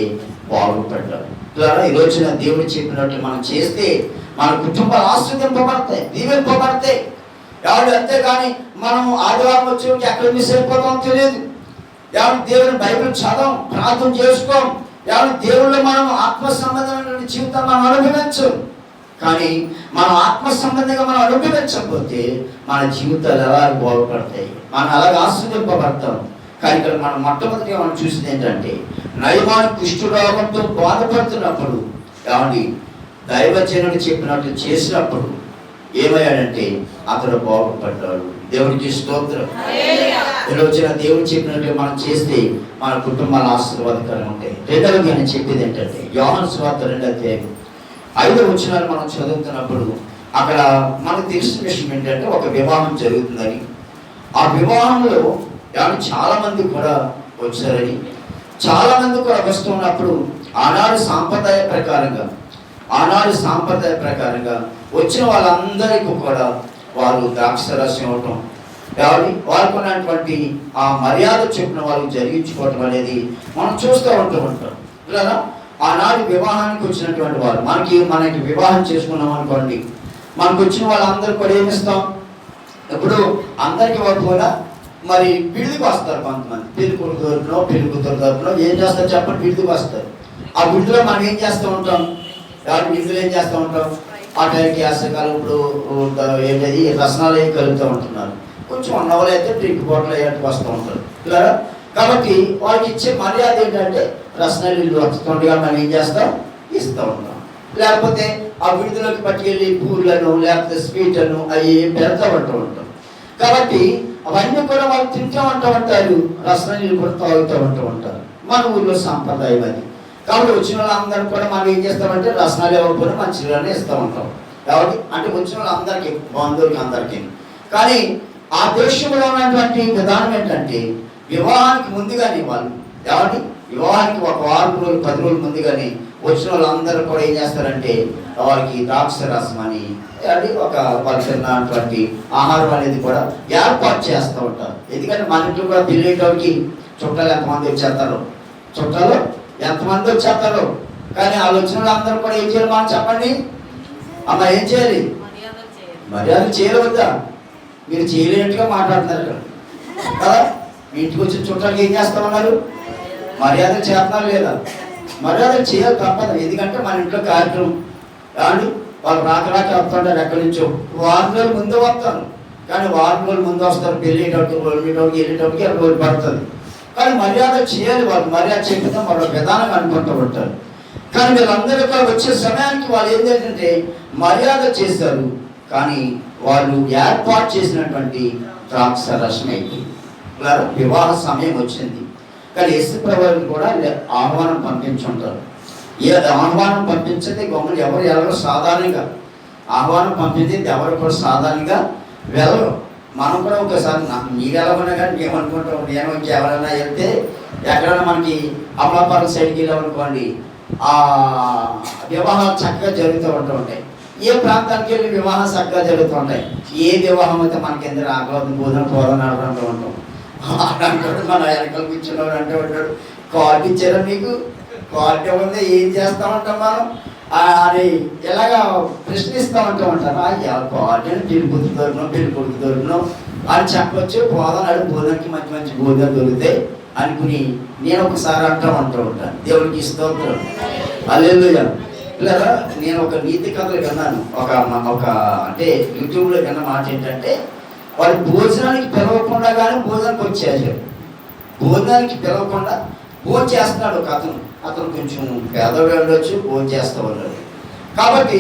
బాగుపడ్డాడు. ఈ రోజున దేవుడు చెప్పినట్లు మనం చేస్తే మన కుటుంబాలు ఆశ్రదింపబడతాయి, దీవింపబడతాయి. ఎవరు అంతేగాని మనం ఆదివారం వచ్చేవారికి ఎక్కడ మిస్ అయిపోతామో తెలియదు. ఎవరు దేవుని బైబిల్ చదవం, ప్రార్థన చేసుకోం, ఎవరు దేవుళ్ళు మనం ఆత్మ సంబంధమైన జీవితం మనం అనుభవించం. కానీ మనం ఆత్మ సంబంధంగా మనం అనుభవించకపోతే మన జీవితాలు ఎలా బాగుపడతాయి, మనం అలాగే ఆశ్రదింపబడతాం. కానీ ఇక్కడ మనం మొట్టమొదటిగా మనం చూసింది ఏంటంటే నయమాను కుష్ఠరోగంతో బాధపడుతున్నప్పుడు ఏమండి దైవజనుడు చెప్పినట్టు చేసినప్పుడు ఏమయ్యాడంటే అతడు బాగుపడ్డాడు. దేవుడికి స్తోత్రం. ఈరోజున దేవుడు చెప్పినట్టు మనం చేస్తే మన కుటుంబాలు ఆశీర్వాదకరంగా ఉంటాయి. రెండవది నేను చెప్పేది ఏంటంటే యోహాను సువార్త 2:5 మనం చదువుతున్నప్పుడు అక్కడ మనకు తెలిసిన విషయం ఏంటంటే ఒక వివాహం జరుగుతుందని, ఆ వివాహంలో చాలా మంది కూడా వచ్చారని, చాలా మంది కూడా వస్తున్నప్పుడు ఆనాడు సాంప్రదాయ ప్రకారంగా వచ్చిన వాళ్ళందరికీ కూడా వారు ద్రాక్షరసం ఇవ్వటం, వారికి ఉన్నటువంటి ఆ మర్యాద చెప్పిన వాళ్ళు జరిగించుకోవటం అనేది మనం చూస్తూ ఉంటాం. ఇలా ఆనాడు వివాహానికి వచ్చినటువంటి వారు మనకి వివాహం చేసుకున్నాం అనుకోండి, మనకు వచ్చిన వాళ్ళందరూ కూడా ఏమిస్తాం? ఇప్పుడు అందరికీ కూడా మరి విడిదికి వస్తారు. కొంతమంది పెళ్లి కొడుకు తరపునో పెళ్లి కూతురు తరపునో ఏం చేస్తారు చెప్పండి, విడిదికి వస్తారు. ఆ విడిదిలో మనం ఏం చేస్తూ ఉంటాం? విడుదల ఏం చేస్తూ ఉంటాం? ఆ టైంకి అసలు ఇప్పుడు ఏంటది రసనాలు ఏం కలుగుతూ ఉంటున్నారు, కొంచెం ఉన్నవాళ్ళు అయితే డ్రింక్ బాటిల్ అయ్యేట్టు వస్తూ ఉంటారు. ఇలా కాబట్టి వాళ్ళకి ఇచ్చే మర్యాద ఏంటంటే రసనాలు వస్తుండగా మనం ఏం చేస్తాం? ఇస్తూ ఉంటాం. లేకపోతే ఆ విడుదలకి పట్టుకెళ్ళి పూలను లేకపోతే స్వీట్లను అవి పెడతా ఉంటాం. కాబట్టి అవన్నీ కూడా వాళ్ళు తింటూ ఉంటారు, రసనాలు కూడా తాగుతూ ఉంటారు. మన ఊళ్ళో సాంప్రదాయం అది. కాబట్టి వచ్చిన వాళ్ళందరూ కూడా మనం ఏం చేస్తామంటే రసనాలు ఇవ్వకపోయినా మంచిగానే ఇస్తూ ఉంటాం. కాబట్టి అంటే వచ్చిన వాళ్ళందరికీ, బంధువులకి అందరికీ. కానీ ఆ దేశంలో ఉన్నటువంటి విధానం ఏంటంటే వివాహానికి ముందుగానే వివాహానికి 1 వారం రోజులు 10 రోజులు ముందుగానే వచ్చిన వాళ్ళందరూ కూడా ఏం చేస్తారంటే వారికి ద్రాక్ష రసం అని ఒక వాళ్ళు తిన్నటువంటి ఆహారం అనేది కూడా ఏర్పాటు చేస్తూ ఉంటారు. ఎందుకంటే మన ఇంట్లో కూడా పెళ్ళేటోడికి చుట్టాలు ఎంతమంది వచ్చేస్తారు. కానీ వాళ్ళు వచ్చిన వాళ్ళందరూ కూడా ఏం చేయాలి మనం చెప్పండి అమ్మ, ఏం చేయాలి? మర్యాద చేయవద్దా? మీరు చేయలేనట్టుగా మాట్లాడుతున్నారు కదా. మీ ఇంటికి వచ్చిన చుట్టాలకి ఏం చేస్తామన్నారు? మర్యాద చేస్తున్నారు లేదా? మర్యాద చేయాలి, తప్పదు. ఎందుకంటే మన ఇంట్లో కార్యక్రమం కానీ వాళ్ళు రాక వస్తుంటారు ఎక్కడి నుంచో. 1 వారం రోజులు ముందు వస్తారు, కానీ 1 వారం రోజులు ముందు వస్తారు. వెళ్ళేటప్పుడు వెళ్ళేటప్పటికి 2 రోజులు పడుతుంది. కానీ మర్యాద చేయాలి. వాళ్ళు మర్యాద చేయకపోతే మరో విధానం అనుకుంటూ ఉంటారు. కానీ వీళ్ళందరూ కూడా వచ్చే సమయానికి వాళ్ళు ఏంటంటే మర్యాద చేస్తారు, కానీ వాళ్ళు ఏర్పాటు చేసినటువంటి ద్రాక్ష రసం అయిపోయింది. వివాహ సమయం వచ్చింది, కానీ యేసుప్రభువుని కూడా ఆహ్వానం పంపించుంటారు. ఆహ్వానం పంపించే గొప్పలు ఎవరు సాధారణంగా ఆహ్వానం పంపించేది ఎవరు కూడా సాధారణంగా వెళ్ళరు. మనం కూడా ఒకసారి మీరు ఎలా ఉన్నా కానీ మేము అనుకుంటాం, నేను ఇంకెవరైనా వెళ్తే ఎక్కడైనా మనకి అమలాపురం సైడ్కి వెళ్ళామనుకోండి, ఆ వివాహాలు చక్కగా జరుగుతూ ఉంటాయి. ఏ ప్రాంతానికి వెళ్ళి వివాహం చక్కగా జరుగుతుంటాయి. ఏ వివాహం అయితే మనకి ఎందుకు ఆకలి బోధన పోదని అంటూ ఉంటాం. అంటాడు మన వెనకాల కూర్చున్నవాడు అంటే ఉంటాడు, కార్డు ఇచ్చారా మీకు, కార్డు ఇవ్వదే ఏం చేస్తా ఉంటాం మనం అని ఎలాగా ప్రశ్నిస్తూ ఉంటారు. కార్డు అని పెళ్ళికొడుకు దొరికినాం, పెళ్ళికొడుకు దొరికినాం అని చెప్పొచ్చు. పోదనాడు బోధనకి మంచి మంచి బోధన దొరుకుతాయి అనుకుని నేను ఒకసారి అంటూ ఉంటాను. దేవుడికి స్తోత్రం, హల్లెలూయా. ఇలా నేను ఒక నీతి కథలు విన్నాను. ఒక అంటే యూట్యూబ్లో విన్న మాట ఏంటంటే, వాడు భోజనానికి పిలవకుండా కానీ భోజనానికి వచ్చేసాడు. భోజనానికి పిలవకుండా భోజనం చేస్తున్నాడు ఒక అతను కొంచెం పేదవాడు ఉండొచ్చు, భోజనం చేస్తూ ఉన్నాడు. కాబట్టి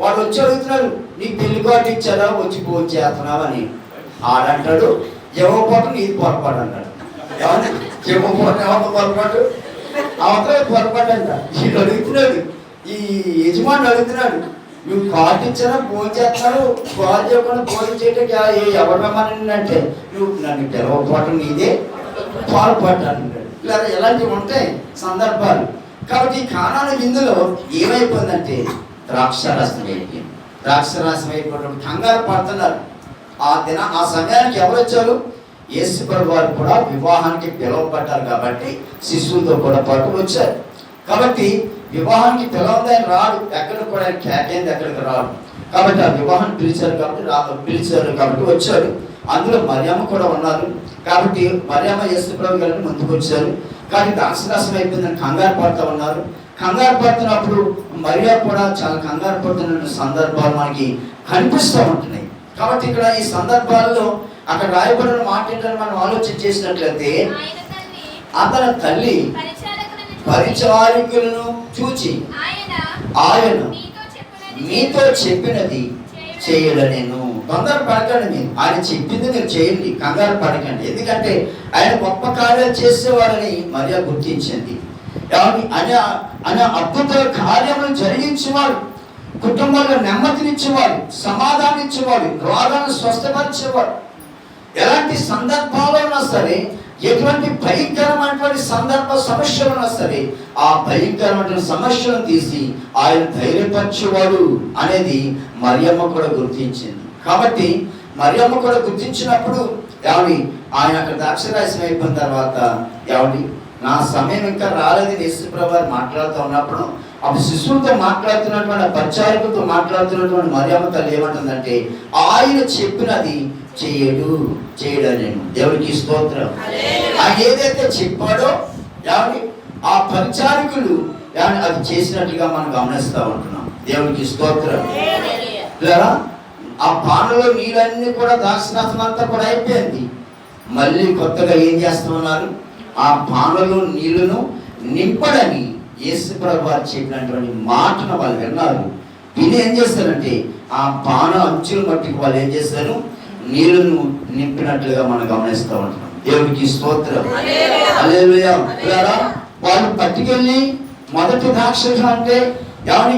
వాడు వచ్చి అడుగుతున్నాడు, నీకు పెళ్లి కార్డు ఇచ్చారా, వచ్చి భోజనం చేస్తున్నావు అని. ఆడంటాడు, ఇవ్వకపోవటం నీది పొరపాటు అంటాడు. ఇవ్వకపోవటం ఎవరితో పొరపాటు, అవతల పొరపాటు అంట. వీడు అడుగుతున్నాడు, ఈ యజమాని అడుగుతున్నాడు, నువ్వు కార్డు ఇచ్చారా, భోజనం చేస్తున్నావు, కార్డు చెప్పకుండా భోజనం చేయటం ఎవరు రమ్మని అంటే, నువ్వు నన్ను పిలవకపోవటం నీదే పొరపాటు అంటాడు. ఇలా ఎలాంటివి ఉంటాయి సందర్భాలు. కాబట్టి ఈ కానాను విందులో ఏమైపోయిందంటే ద్రాక్షారసం అయిపోయింది. ద్రాక్షారసం అయిపోయినప్పుడు కంగారు పడుతున్నారు. ఆ సమయానికి ఎవరు వచ్చారు? యేసు ప్రభువు వారు కూడా వివాహానికి పిలువబడ్డారు కాబట్టి శిశువులతో కూడా పాటు వచ్చారు. కాబట్టి వివాహానికి పిలవని ఆయన రాడు, ఎక్కడికి కూడా ఆయన కేకేంది ఎక్కడికి రాడు. కాబట్టి ఆ వివాహాన్ని పిలిచారు కాబట్టి వచ్చాడు. అందులో మరియమ్మ కూడా ఉన్నారు కాబట్టి మరియమ్మ యేసు ప్రభు గారిని ముందుకు వచ్చారు. కానీ ద్రాక్షారసం అయిపోయిందని కంగారు పడుతూ ఉన్నారు. కంగారు పడుతున్నప్పుడు మరియా కూడా చాలా కంగారు పడుతున్న సందర్భాలు మనకి కనిపిస్తూ ఉంటున్నాయి. కాబట్టి ఇక్కడ ఈ సందర్భాల్లో అక్కడ రాయబడిన మాట ఏంటని మనం ఆలోచన చేసినట్లయితే, అతని తల్లి పరిచారికులను చూచి ఆయన మీతో చెప్పినది చేయడనేను. తొందర పడకండి, మీరు ఆయన చెప్పింది మీరు చేయండి, కంగారు పడకండి. ఎందుకంటే ఆయన గొప్ప కార్యాలు చేసేవారని మరియా గుర్తించింది. ఆయన అద్భుత కార్యములు జరిగించేవాడు, కుటుంబంలో నెమ్మదినిచ్చేవాడు, సమాధానం ఇచ్చేవాడు, రోగాలను స్వస్థపరిచేవాడు. ఎలాంటి సందర్భాల్లో ఉన్నా సరే, ఎటువంటి భయంకరమైనటువంటి సమస్యలు ఉన్నా సరే, ఆ భయంకరమైన సమస్యలను తీసి ఆయన ధైర్యపరిచేవాడు అనేది మరియమ్మ కూడా గుర్తించింది. కాబట్టి మరియమ్మ కూడా గుర్తించినప్పుడు ఆయన అక్కడ ద్రాక్షారసం అయిపోయిన తర్వాత నా సమయం ఇంకా రాలేదని యేసు ప్రభు వారు మాట్లాడుతూ ఉన్నప్పుడు, అప్పుడు శిశువులతో మాట్లాడుతున్నటువంటి పరిచారకులతో మాట్లాడుతున్నటువంటి మరియమ్మ తల్లి ఏమంటుందంటే, ఆయన చెప్పినది చేయడం నేను. దేవుడికి స్తోత్రం. ఆయన ఏదైతే చెప్పాడో ఆ పరిచారకులు అది చేసినట్టుగా మనం గమనిస్తూ ఉంటున్నాం. దేవుడికి స్తోత్రం. ఆ పానలో నీళ్ళన్నీ కూడా ద్రాక్షారసం అంతా కూడా అయిపోయింది. మళ్ళీ కొత్తగా ఏం చేస్తున్నారు? ఆ పానలో నీళ్లను నింపడని యేసు ప్రభు వారు చెప్పినటువంటి మాటను వాళ్ళు విన్నారు. విని ఏం చేస్తారంటే ఆ పాన అంచుల మట్టికి వాళ్ళు ఏం చేస్తారు? నీళ్లను నింపినట్లుగా మనం గమనిస్తూ ఉంటున్నాం. దేవుడికి స్తోత్రం, హల్లెలూయా. వాళ్ళు పట్టుకెళ్ళి మొదటి ద్రాక్షరసం అంటే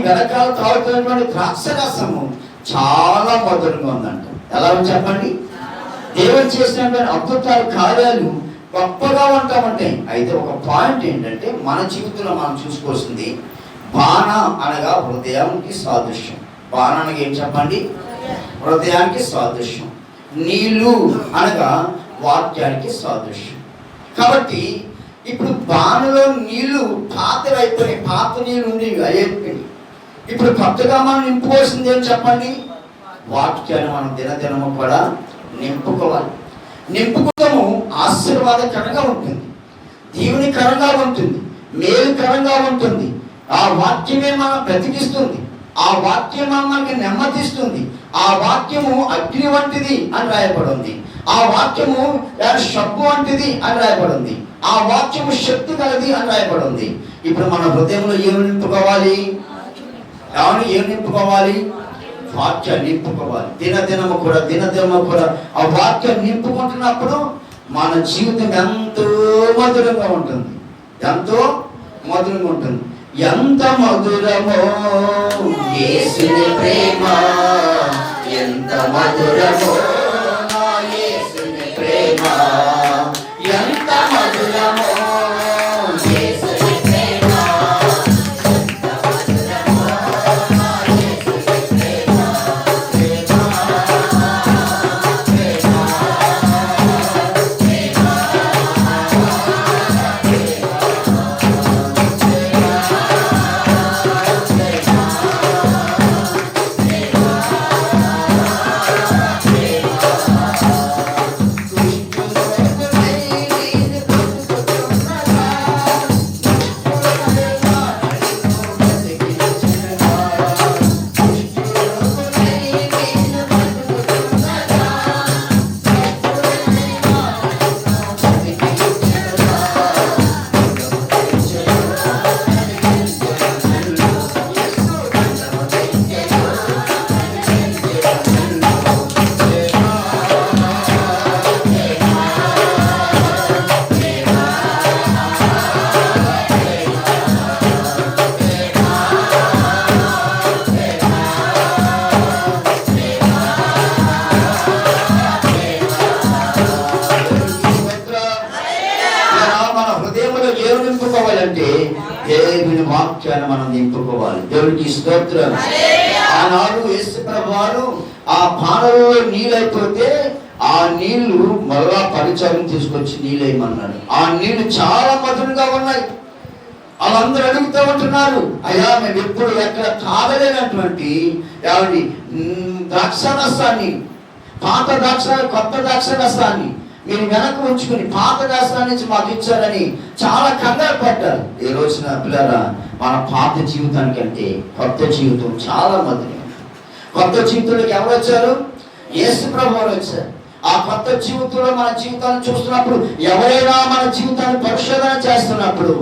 గడకాలు తాగుతున్నటువంటి ద్రాక్షరసము చాలా మధురంగా ఉందంట. ఎలా ఉంది చెప్పండి? దేవుడు చేసినటువంటి అద్భుతాలు కార్యాలు గొప్పగా ఉంటాయి. అయితే ఒక పాయింట్ ఏంటంటే, మన జీవితంలో మనం చూసుకోవాల్సింది, బాణ అనగా హృదయానికి సాదృశ్యం. బాణ అనగా ఏం చెప్పండి? హృదయానికి సాదృశ్యం. నీళ్ళు అనగా వాక్యానికి సాదృశ్యం. కాబట్టి ఇప్పుడు బాణలో నీళ్లు పాతవైపోయినాయి, పాత నీళ్ళు ఉండేవి అయిపోయినాయి. ఇప్పుడు కొత్తగా మనం నింపుకోవాల్సింది ఏం చెప్పండి? వాక్యాన్ని మనం దినదినము కూడా నింపుకోవాలి. నింపుకోవడము ఆశీర్వాదకరంగా ఉంటుంది, దీవెనకరంగా ఉంటుంది, మేలుకరంగా ఉంటుంది. ఆ వాక్యమే మనం బ్రతికిస్తుంది, ఆ వాక్యం మనకి నెమ్మదిస్తుంది. ఆ వాక్యము అగ్ని వంటిది అని రాయబడింది, ఆ వాక్యము షబ్బు వంటిది అని రాయబడింది, ఆ వాక్యము శక్తి కలది అని రాయబడింది. ఇప్పుడు మన హృదయంలో ఏమి నింపుకోవాలి? ఏమి నింపుకోవాలి? వాక్యాన్ని నింపుకోవాలి. దినదినము కూడా ఆ వాక్యం నింపుకుంటున్నప్పుడు మన జీవితం ఎంతో మధురంగా ఉంటుంది, ఎంతో మధురంగా ఉంటుంది. ఎంత మధురమో యేసుని ప్రేమ, ఎంత మధురమో యేసుని ప్రేమ, ఎంత మధురమో యేసుని ప్రేమ, ఎంత మధురమో యేసుని ప్రేమ. వాక్యాన్ని మనం నింపుకోవాలి. దేవుడికి స్తోత్రం. ఆనాడు యేసు ప్రభువారు ఆ పానలో నీళ్ళైపోతే ఆ నీళ్లు మళ్ళా పరిచారం తీసుకొచ్చి నీళ్ళేయమన్నాడు. ఆ నీళ్లు చాలా మధురంగా ఉన్నాయి. వాళ్ళందరూ అడుగుతూ ఉంటున్నారు, అయ్యా మేము ఎప్పుడు ఎక్కడ తాగలేనటువంటి ద్రాక్షారసాన్ని, పాత కొత్త ద్రాక్షారసాన్ని మీరు వెనక్కి ఉంచుకుని పాత రసాన్ని నుంచి మాకు ఇచ్చారని చాలా కంగారు పడ్డారు. ఈ రోజున పిల్లరా, మన పాత జీవితానికంటే కొత్త జీవితం చాలా మధురం. కొత్త జీవితంలోకి ఎవరు వచ్చారు? యేసు ప్రభువు వచ్చారు. ఆ కొత్త జీవితంలో మన జీవితాన్ని చూస్తున్నప్పుడు, ఎవరైనా మన జీవితాన్ని పరిశోధన చేస్తున్నప్పుడు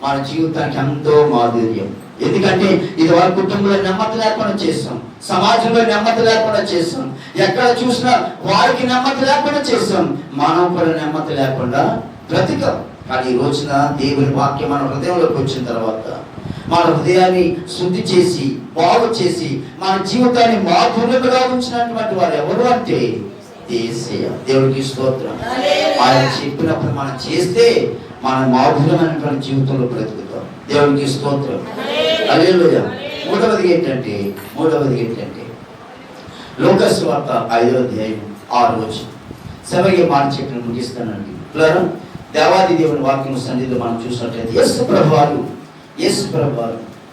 మన జీవితానికి ఎంతో మాధుర్యం. ఎందుకంటే ఇది వారి కుటుంబంలో నెమ్మది లేకుండా చేస్తాం, సమాజంలో నెమ్మది లేకుండా చేస్తాం, ఎక్కడ చూసినా వారికి నెమ్మది లేకుండా చేస్తాం, మనం కూడా నెమ్మది లేకుండా బ్రతికం. కానీ ఈ రోజున దేవుని వాక్యం మన హృదయంలోకి వచ్చిన తర్వాత మన హృదయాన్ని శుద్ధి చేసి బాగు చేసి మన జీవితాన్ని మాధుర్యముగా ఉంచినటువంటి వారు ఎవరు అంటే దేవుడికి స్తోత్రం. ఆయన చెప్పినప్పుడు మనం చేస్తే మన మాధుర్యమైనటువంటి జీవితంలో బ్రతుకుతాం. దేవుడికి స్తోత్రం. హల్లెలూయా. మూడవది ఏంటంటే లూకాసు వార్త 5వ అధ్యాయం 6వ వచనం. సభకి మాట చెప్పిన ముగిస్తానండి. దేవాది దేవుని వాక్యం సన్నిధిలో మనం చూసినట్లయితే యేసు ప్రభువారు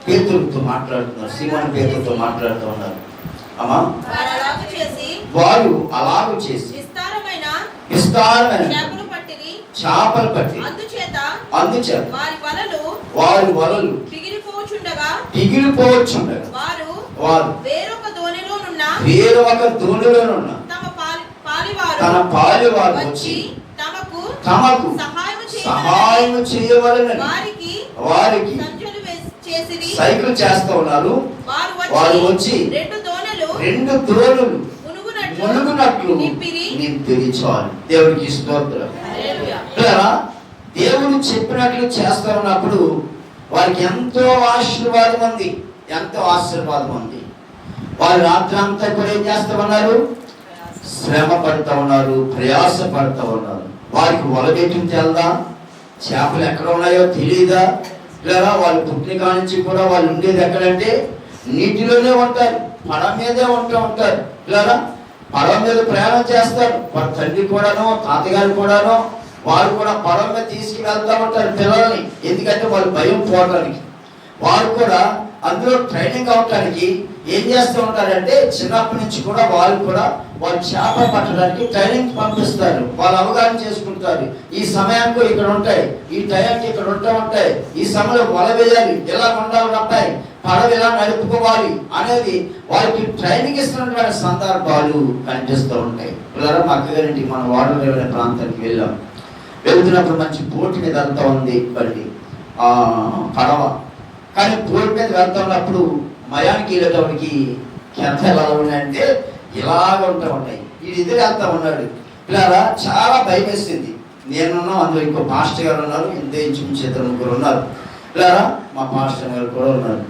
పేతురుతో మాట్లాడుతున్నారు. సీమోను పేతురుతో మాట్లాడుతూ ఉన్నారు. అమ్మా, వారు అలాగూ చేసి విస్తారమైన చేపలు పట్టి అందుచేత వారి వలలు పిగిలిపోవచ్చుండగా వారు వేరొక దోణిలోనున్న తన పాలివారు వచ్చి తమకు సహాయం చేయవలెనని వారికి సైకిల్ చేస్తూ ఉన్నారు. వారు వచ్చి రెండు దోణులు మునుగునట్లు నింపిరి. చాలు. దేవుడికి స్తోత్రం. దేవుడు చెప్పినట్లు చేస్తూ ఉన్నప్పుడు వారికి ఎంతో ఆశీర్వాదం ఉంది. వారు రాత్రి అంతా కూడా ఏం చేస్తూ ఉన్నారు? శ్రమ పడుతూ ఉన్నారు, ప్రయాస పడుతూ ఉన్నారు. వారికి వలగేయటం తెలదా? చేపలు ఎక్కడ ఉన్నాయో తెలియదా? లేదా వాళ్ళు పుట్టిన కాడి నుంచి కూడా వాళ్ళు ఉండేది ఎక్కడంటే నీటిలోనే ఉంటారు, పడవ మీదే ఉంటారు. లేదా పడవ మీద ప్రయాణం చేస్తారు. వాళ్ళ తండ్రి కూడానో తాతగారు కూడానో వారు కూడా పడవ మీద తీసుకువెళ్తూ ఉంటారు పిల్లల్ని. ఎందుకంటే వాళ్ళు భయం పోవడానికి. వారు కూడా అందులో ట్రైనింగ్ అవడానికి ఏం చేస్తూ ఉంటారంటే చిన్నప్పటి నుంచి కూడా వాళ్ళు చేప పట్టడానికి ట్రైనింగ్ పంపిస్తారు. వాళ్ళు అవగాహన చేసుకుంటారు. ఈ సమయానికి ఇక్కడ ఉంటాయి, ఈ టైంకి ఇక్కడ ఉంటాయి, ఈ సమయంలో వల వేయాలి, ఎలా ఉండాలి అబ్బాయి, పడవ ఎలా నడుపుకోవాలి అనేది వారికి ట్రైనింగ్ ఇస్తున్నటువంటి సందర్భాలు కనిపిస్తూ ఉంటాయి. పిల్లలు మా అక్కగారింటికి మన వాడలో ప్రాంతానికి వెళ్తున్నప్పుడు మంచి బోట్ మీద వెళ్తూ ఉంది బండి, పడవ. కానీ బోట్ మీద వెళ్తా ఉన్నప్పుడు మయానికి వెళ్ళేటప్పటికి ఎంత ఎలా ఉన్నాయంటే ఇలాగ ఉంటాయి. వీడు ఇద్దరు వెళ్తా ఉన్నాడు. పిల్లరా చాలా భయం వేసింది. నేనున్నాను, అందులో ఇంకో పాస్టర్ గారు ఉన్నారు, ఇంచుమించు 2-3 ఉన్నారు. పిల్లరా మా పాస్టర్ గారు కూడా ఉన్నారు.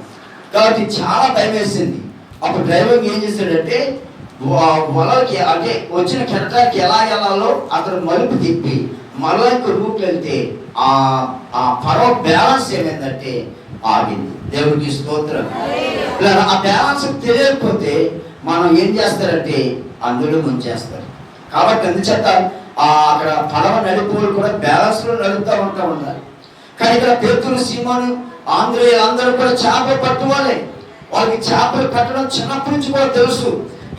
కాబట్టి చాలా భయం వేసింది. అప్పుడు డ్రైవర్ ఏం చేశాడంటే వలకి అంటే వచ్చిన కెరటానికి ఎలా వెళ్ళాలో అతను మలుపు తిప్పి మళ్ళా ఇంకో రూట్లో వెళ్తే ఆ పడవ బ్యాలెన్స్ ఏమైందంటే ఆగింది. దేవుడికి స్తోత్రం. ఆ బ్యాలెన్స్ తెలియకపోతే మనం ఏం చేస్తారంటే అందులో ముంచేస్తారు. కాబట్టి అందుచేత అక్కడ పడవ నడిపోలు కూడా బ్యాలెన్స్ లో నడుపుతూ ఉన్నారు. కానీ ఇక్కడ పేతురు, సీమోను, ఆంధ్రేయులు అందరూ కూడా చేపలు పట్టుకోవాలి. వాళ్ళకి చేపలు పట్టడం చిన్నప్పటి నుంచి కూడా తెలుసు.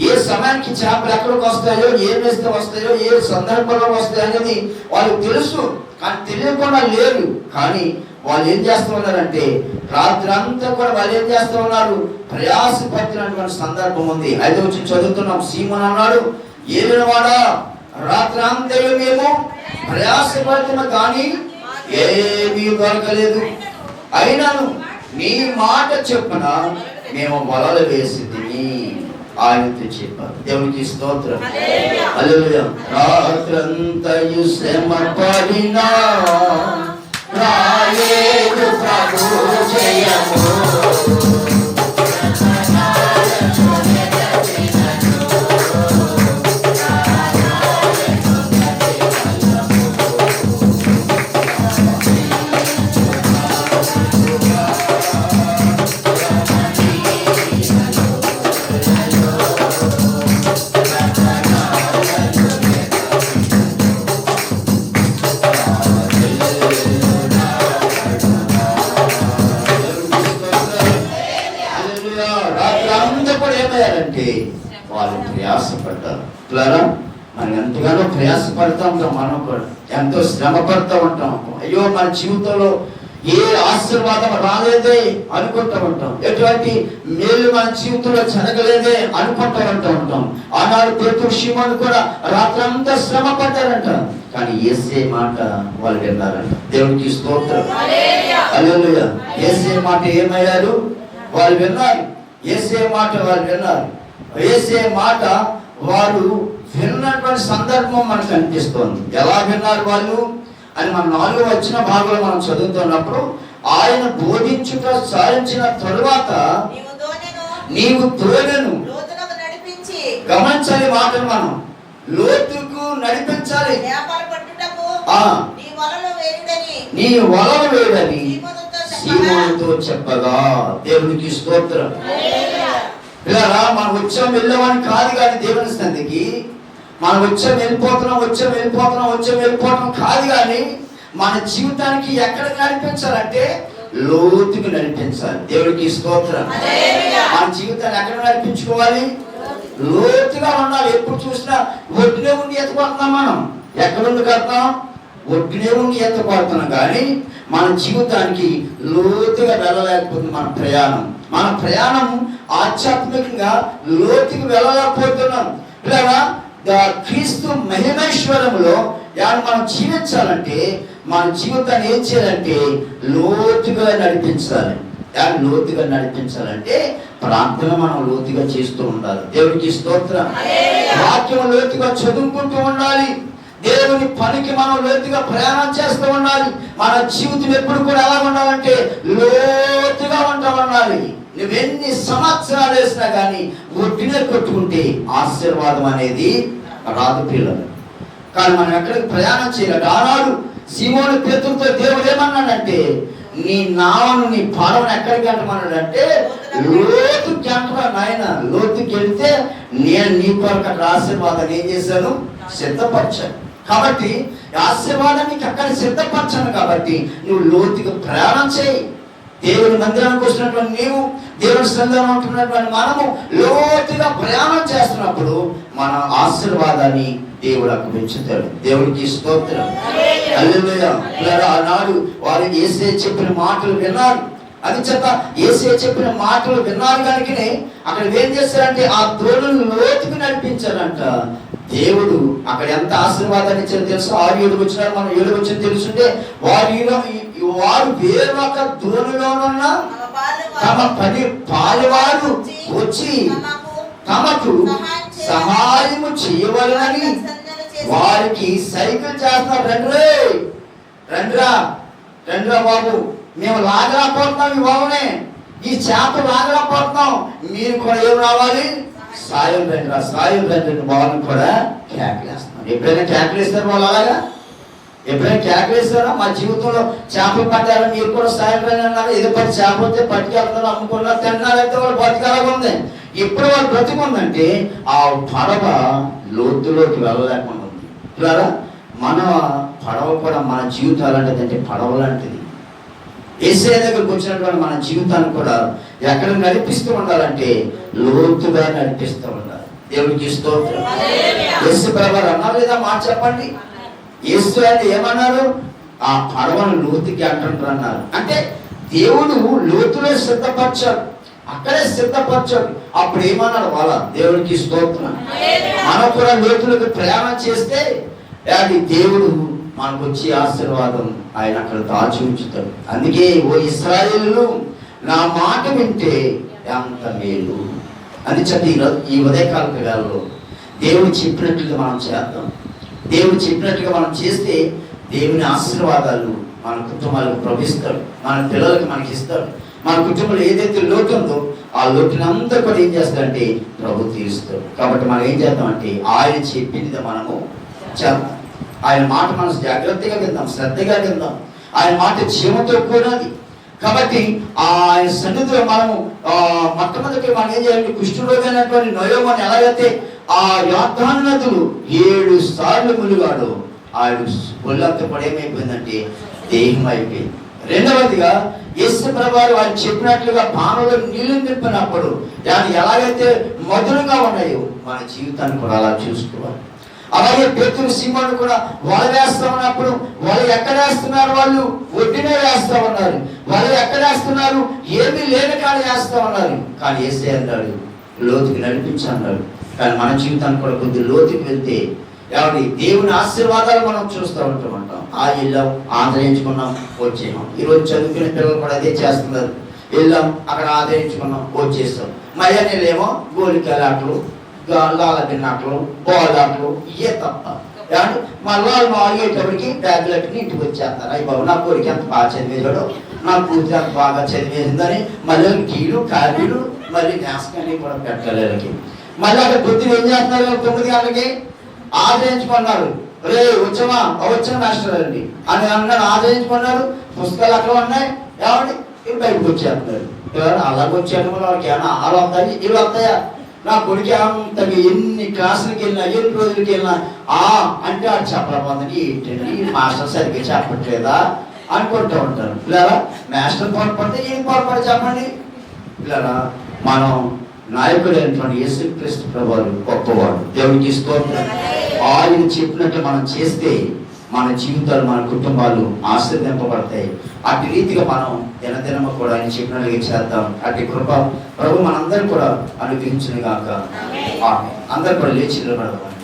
ఏ సమయానికి చేపలు ఎక్కడికి వస్తాయో, ఏం వేస్తే వస్తాయో, ఏ సందర్భంలో వస్తాయో అనేది వాళ్ళకి తెలుసు. కానీ తెలియకుండా లేరు. కానీ వాళ్ళు ఏం చేస్తూ ఉన్నారంటే రాత్రి అంతా కూడా వాళ్ళు ఏం చేస్తూ ఉన్నారు? ప్రయాస పట్టినటువంటి సందర్భం ఉంది. 5వ వచనం చదువుతున్నాం. సీమోను అన్నాడు, ఏలినవాడా, రాత్రి అంతా మేము ప్రయాస పడుతున్నా కానీ ఏమీ దొరకలేదు. అయినాను నీ మాట చెప్పున మేము వలలు వేసింది ఆయనతో చెప్పారు. దేవునికి స్తోత్రం. హల్లెలూయా. రాత్రంతయు శ్రమ పడినా రాయేడు ప్రభు జయము. రాత్రి అంతా కూడా ఏమయ్యారంటే వాళ్ళు ప్రయాసపడ్డారు. పిల్లరా, మనం ఎంతగానో ప్రయాసపడతా ఉంటాం, మనం కూడా ఎంతో శ్రమ పడుతూ ఉంటాం. అయ్యో మన జీవితంలో ఏ ఆశీర్వాదం రాలేదే అనుకుంటూ ఉంటాం, ఎటువంటి మేలు మన జీవితంలో జరగలేదే అనుకుంటూ ఉంటాం. ఆనాడు పేతురు షిమోను కూడా రాత్రంతా శ్రమ పడ్డారంట, కానీ యేసే మాట వాళ్ళు విన్నారంట. దేవునికి స్తోత్రం, హల్లెలూయా. యేసే మాట ఏమయ్యారు? వాళ్ళు విన్నారు. యేసే మాట వాళ్ళు విన్నారు. యేసే మాట వారు విన్నటువంటి సందర్భం మనకు కనిపిస్తోంది. ఎలా విన్నారు వాళ్ళు అని మన 4వ వచన భాగంలో మనం చదువుతున్నప్పుడు, ఆయన బోధించుట సాధించిన తరువాత నీవు దోణెను గమనించాలి. మాటలు మనం లోతుకు నడిపించాలి. నీ వలలు వేయడని సీమోనుతో చెప్పగా. దేవునికి స్తోత్రం. ఇలా మనం వచ్చాం వెళ్ళామని కాదు, కానీ దేవుని సన్నిధికి మనం వచ్చాం వెళ్ళిపోతున్నాం కాదు, కానీ మన జీవితానికి ఎక్కడికి నడిపించాలంటే లోతుకు నడిపించాలి. దేవుడికి స్తోత్రం. మన జీవితాన్ని ఎక్కడ నడిపించుకోవాలి? లోతుగా ఉండాలి. ఎప్పుడు చూసినా ఒడ్డునే ఉండి ఎత్తుకోతున్నాం. మనం ఎక్కడుండి కడతాం? ఒడ్డునే ఉండి ఎత్తుకోతున్నాం, కానీ మన జీవితానికి లోతుగా వెళ్ళలేకపోతుంది మన ప్రయాణం ఆధ్యాత్మికంగా లోతుకు వెళ్ళలేకపోతున్నాం. ఇలా క్రీస్తు మహిమేశ్వరంలో మనం జీవించాలంటే మన జీవితాన్ని ఏం చేయాలంటే లోతుగా నడిపించాలి. లోతుగా నడిపించాలంటే ప్రార్థన మనం లోతుగా చేస్తూ ఉండాలి. దేవుడికి స్తోత్రం. వాక్యం లోతుగా చదువుకుంటూ ఉండాలి. దేవుని పనికి మనం లోతుగా ప్రయాణం చేస్తూ ఉండాలి. మన జీవితం ఎప్పుడు కూడా ఎలా ఉండాలంటే లోతుగా ఉండాలి. నువ్వెన్ని సంవత్సరాలు వేసినా కానీ ఒడ్డునే కొట్టుకుంటే ఆశీర్వాదం అనేది రాదు పిల్లలు. కానీ మనం ఎక్కడికి ప్రయాణం చేయాలి. ఆనాడు సీమోను పేతురుతో దేవుడు ఏమన్నాడంటే, నీ నావను నీ పడవను ఎక్కడికి అంటమన్నాడంటే లోతుకి అంటున్నా నాయన. లోతుకి వెళ్తే నేను నీ కొరకు అక్కడ ఆశీర్వాదాన్ని ఏం చేశాను? సిద్ధపరిచాను. కాబట్టి ఆశీర్వాదానికి అక్కడ సిద్ధపరచాను. కాబట్టి నువ్వు లోతుగా ప్రయాణం చేయి. దేవుని మందిరానికి వచ్చినటువంటి నీవు, దేవుని సన్నిధిలో ఉంటున్నటువంటి మనము లోతుగా ప్రయాణం చేస్తున్నప్పుడు మన ఆశీర్వాదాన్ని దేవుడు అప్పగించుతాడు. దేవుడికి స్తోత్రం, హల్లెలూయా. ఆనాడు వారు యేసే చెప్పిన మాటలు విన్నారు. అది చేత యేసే చెప్పిన మాటలు విన్నారు కనుకనే అక్కడ ఏం చేశారంటే ఆ దోణులను లోతుకు నడిపించారంట. దేవుడు అక్కడ ఎంత ఆశీర్వాదాన్ని ఇచ్చారో తెలుసు. 6 వచ్చినారు, మనం 7 వచ్చిన తెలుసుంటే వారు వేరొక దోణిలోనున్న తమ 10 పాలువారు వచ్చి తమకు సహాయము చేయవలనని వారికి సైకిల్ చేస్తున్నారు. రండిరా బాబు, మేము లాగలేకపోతున్నాం, ఈ బాబునే ఈ చేప లాగలేకపోతున్నాం, మీరు కూడా ఏం రావాలి? సాయం రండి బాబుని కూడా కేకలేస్తున్నారు. ఎప్పుడైనా కేకలేస్తారు వాళ్ళు? అలాగా ఎప్పుడైనా కేకలేస్తారా? మా జీవితంలో చేపలు పట్టారా, మీరు కూడా సాయం రండి అన్నారు. ఏదో 10 చేప వస్తే పట్టుకెళ్తున్నారు, అమ్ముకున్నారు, తింటున్నారు. అయితే వాళ్ళు బతికేలాగా ఉంది. ఎప్పుడు వాళ్ళు బ్రతికుందంటే ఆ పడవ లోతులోకి వెళ్ళలేకుండా ఉంది. ఇలా మన పడవ కూడా మన జీవితాలు అంటే పడవ లాంటిది. యేసయ్య దగ్గరకు వచ్చినటువంటి మన జీవితాన్ని కూడా ఎక్కడ నడిపిస్తూ ఉండాలంటే లోతుగా నడిపిస్తూ ఉండాలి. దేవుడికి స్తోత్రం. యేసు ప్రభువు అన్నారు లేదా? మాట చెప్పండి. యేసు అంటే ఏమన్నారు? ఆ పడవను లోతుకి అంటున్నారు. అంటే దేవుడు లోతులో సిద్ధపరచాడు, అక్కడే సిద్ధపరచాడు. అప్పుడు ఏమన్నాడు వాళ్ళ? దేవుడికి స్తోత్రం. మనం కూడా లోతులకు ప్రయాణం చేస్తే అది దేవుడు మనకు వచ్చే ఆశీర్వాదం ఆయన అక్కడ దాచి ఉంచుతాడు. అందుకే ఓ ఇశ్రాయేలులు నా మాట వింటే ఎంత మేలు అని చెప్పి ఈ ఉదయకాల వేళలో దేవుడు చెప్పినట్లుగా మనం చేద్దాం. దేవుడు చెప్పినట్టుగా మనం చేస్తే దేవుని ఆశీర్వాదాలు మన కుటుంబాలకు ప్రవహిస్తాడు, మన పిల్లలకు మనకి ఇస్తాడు. మన కుటుంబంలో ఏదైతే లోటు ఉందో ఆ లోటుని అంతా కూడా ఏం చేస్తాడంటే ప్రభు తీరుస్తాడు. కాబట్టి మనం ఏం చేద్దామంటే ఆయన చెప్పింది మనము చేద్దాం. ఆయన మాట మనం జాగ్రత్తగా విందాం, శ్రద్ధగా విందాం. ఆయన మాట జీవంతో కూడినది. కాబట్టి ఆయన సన్నిధిలో మనము మొట్టమొదటి మనం ఏం చేయాలి? కుష్ఠరోగైనటువంటి నయోమని ఎలాగైతే ఆ యోర్దాను నదులు 7 సార్లు మునిగాడు, ఆయన ఒళ్ళంతా కూడా ఏమైపోయిందంటే దేహం అయిపోయింది. రెండవదిగా యేసు ప్రభువారు వారు చెప్పినట్లుగా పానలో నీళ్లు నింపినప్పుడు దాన్ని ఎలాగైతే మధురంగా ఉన్నాయో మన జీవితాన్ని కూడా అలా చూసుకోవాలి. అలాగే పేతురు సీమోను కూడా వల వేస్తా ఉన్నప్పుడు వల ఎక్కడ వేస్తున్నారు? వాళ్ళు ఒడ్డునే వేస్తా ఉన్నారు. వల ఎక్కడ వేస్తున్నారు? ఏమీ లేని కాడ వేస్తా ఉన్నారు. కానీ యేసయ్య అన్నాడు, లోతుకి నడిపించి అన్నాడు. కానీ మన జీవితాన్ని కూడా కొద్ది లోతుకి వెళ్తే ఎవరి దేవుని ఆశీర్వాదాలు మనం చూస్తూ ఉంటాం. ఆ వెళ్ళాం, ఆదరించుకున్నాం, వచ్చేసాం. ఈరోజు చదువుకునే పిల్లలు కూడా అదే చేస్తున్నారు. వెళ్ళాం, అక్కడ ఆదరించుకున్నాం, వచ్చేస్తాం. మళ్ళీ నేనేమో గోలికాయల ఆటలు, లాలబిన్ ఆటలు, బాల్ ఆటలు, ఇవే తప్ప. మళ్ళీ వాళ్ళు అడిగేటప్పటికి బ్యాగులకి ఇంటికి వచ్చేస్తారు. అయ్యి బాబు నా కోరిక ఎంత బాగా చదివేశాడు, నా పూర్తి అంత బాగా చదివేసిందని మళ్ళీ గీలు కాపీలు మళ్ళీ న్యాసకాన్ని కూడా పెట్టలేళ్ళకి. మళ్ళీ అక్కడ పొద్దున ఏం చేస్తున్నారు? 9 గంటలకి ఆదరించుకున్నారు. రే వచ్చమా వచ్చిన మాస్టర్ అండి అని అన్నాడు. ఆదరించుకున్నారు. పుస్తకాలు అక్కడ ఉన్నాయి. ఏమండి ఇవి బయటకు వచ్చేస్తున్నారు. అలాగే వచ్చాను వాళ్ళకి ఏమన్నా ఆలు వస్తాయి, ఇవి వస్తాయా? నా కొడుకు అంతగా ఎన్ని క్లాసులకి వెళ్ళినా, ఎన్ని రోజులకి వెళ్ళినా అంటే ఆడు చెప్పలేకపోతుంది. ఏంటండి మాస్టర్ సరిగ్గా చెప్పట్లేదా అనుకుంటూ ఉంటారు. పిల్లరా మాస్టర్ పొరపడితే ఏం పొరపడి చెప్పండి. పిల్లరా మనం నాయకుడు అయినటువంటి యేసుక్రీస్తు ప్రభువారు గొప్పవాడు. దేవునికి స్తోత్రం. ఆయన చెప్పినట్లు మనం చేస్తే మన జీవితాలు, మన కుటుంబాలు ఆశీర్వదింపబడతాయి. అటు రీతిగా మనం దినదినము కూడా ఆయన చెప్పినట్లుగా చేద్దాం. అటు కృప ప్రభు మనందరూ కూడా అనుగ్రహించును గాక. అందరూ కూడా లేచి నిలబడదాం.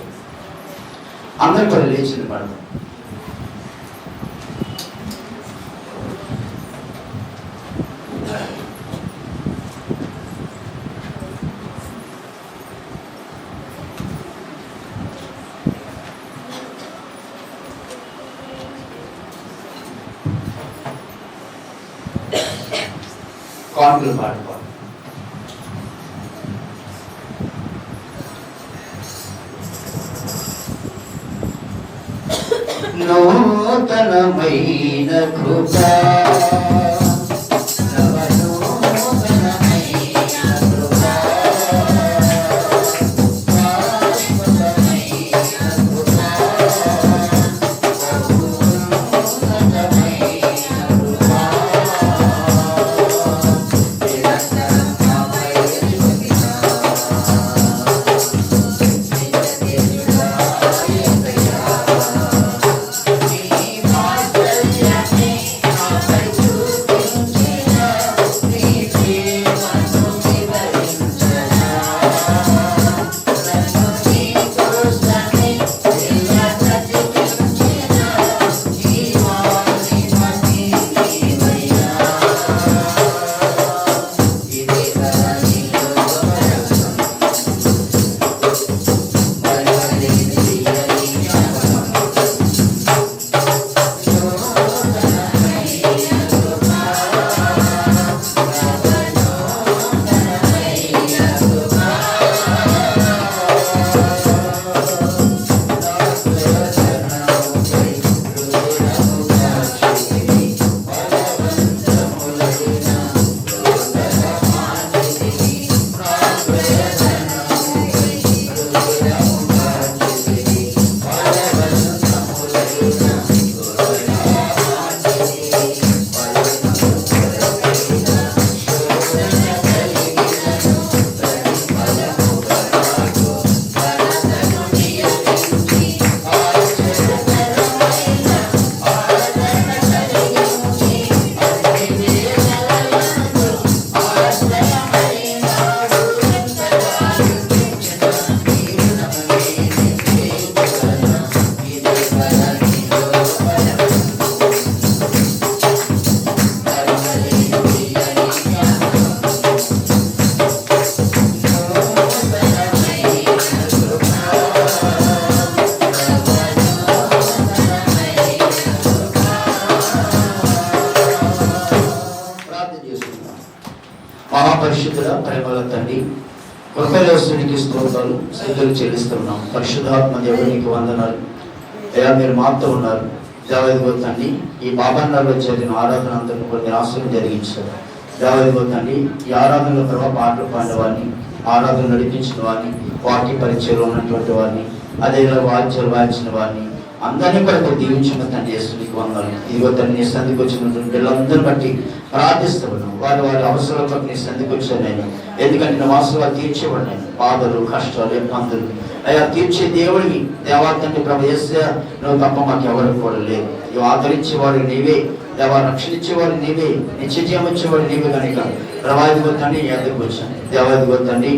అందరూ కూడా లేచి నిలబడదాం. కాన్పులు పాడుకోవాలి. నూతనమైన కృప మహాపరిశుద్ధుడ ప్రేమల తండ్రి, కృపలేస్తునికి స్తోత్రాలు స్థుతులు చెల్లిస్తున్నాం. పరిశుద్ధాత్మ దేవుడు నీకు వందనాలు. అయ్యా మీరు మాతో ఉన్నారు. దేవాదిగో తండ్రి, ఈ బాబన్నలో జరిగిన ఆరాధన అంతా కొన్ని ఆశలు జరిగించారు. దేవాదిగో తండ్రి, ఈ ఆరాధనలో ప్రభావ పాటలు పాడేవాడిని, ఆరాధన నడిపించిన వాడిని, వాక్య పరిచయంలో ఉన్నటువంటి వాడిని, అదేవిధంగా వాద్యాలు వాయించిన వాడిని, అందరినీ కూడా దీవించిన తండ్రి యేసు నీకు వందనాలు. ఇదిగో తండ్రి నీ సంధికి వచ్చిన పిల్లలందరిని బట్టి ప్రార్థిస్తూ ఉన్నాను. వారి అవసరాలతో నీ సంధికి వచ్చాను నేను. ఎందుకంటే నా వాసనలు తీర్చేవాడు నేను. బాధలు, కష్టాలు, ఇబ్బందులు అయ్యా తీర్చే దేవుడివి. దేవాతండ్రి ప్రభు యేసయ్యా నువ్వు తప్ప మాకు ఎవరు కూడా లేదు. ఇవి ఆదరించేవాడు నీవే, దేవా రక్షణించేవాడు నీవే, నిత్యజీవం వచ్చేవాడు నీవే కనుక ప్రభావితం తండ్రి ఎదురుకు వచ్చాను. దేవాదిగో తండ్రి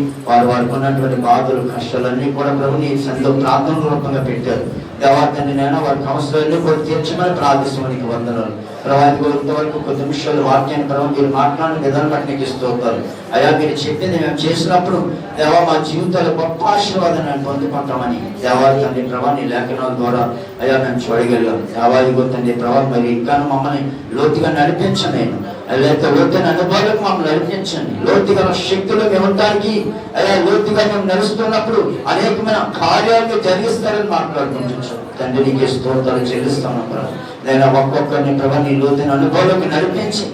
వారికి ఉన్నటువంటి బాధలు, కష్టాలన్నీ కూడా ప్రభు నీ సంతో ప్రార్థన రూపంగా పెట్టారు. దేవాతండ్రి నేను వారికి అవసరాలన్నీ కూడా తీర్చమని ప్రార్థిస్తామని వందనాలు. ప్రభావితం ఇంతవరకు కొద్ది నిమిషాలు వాక్యాన్ని ప్రభావం మీరు మాట్లాడిన విధానం బట్టి నీకు ఇస్తూ ఉంటారు. అయ్యా మీరు చెప్పింది మేము చేసినప్పుడు దేవా మా జీవితాలు గొప్ప ఆశీర్వాదాన్ని మేము పొందుకుంటామని దేవాది తండ్రి ప్రభా నీ లేఖనాల ద్వారా అయ్యా మేము చూడగలిగాం. దేవాదిగో తండ్రి ప్రభా మరి ఇంకా మమ్మల్ని లోతుగా నడిపించలేను, లేకపోతే లోతైన అనుభవాలకు మమ్మల్ని నడిపించండి. లోతుగా శక్తులు మేము ఉండడానికి అయ్యా లోతుగా మేము నడుస్తున్నప్పుడు అనేకమైన కార్యాలు జరిగిస్తారని మాట్లాడుకుంటున్నాం తండ్రి. నీకే స్తోత్రాలు చెల్లిస్తాను ప్రభా. నేను ఒక్కొక్కరిని ప్రభా నీ లోతైన అనుభవాలకు నడిపించి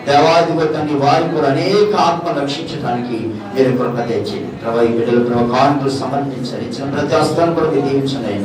దేవాదిగో తండ్రి వారికి కూడా అనేక ఆత్మ రక్షించడానికి మీరు కృప తెచ్చింది ప్రభా. ఈ బిడ్డలు ప్రభా కానుకలు సమర్పించారు. ఇచ్చిన ప్రతి హస్తాన్ని కూడా మీరు దీవించండి.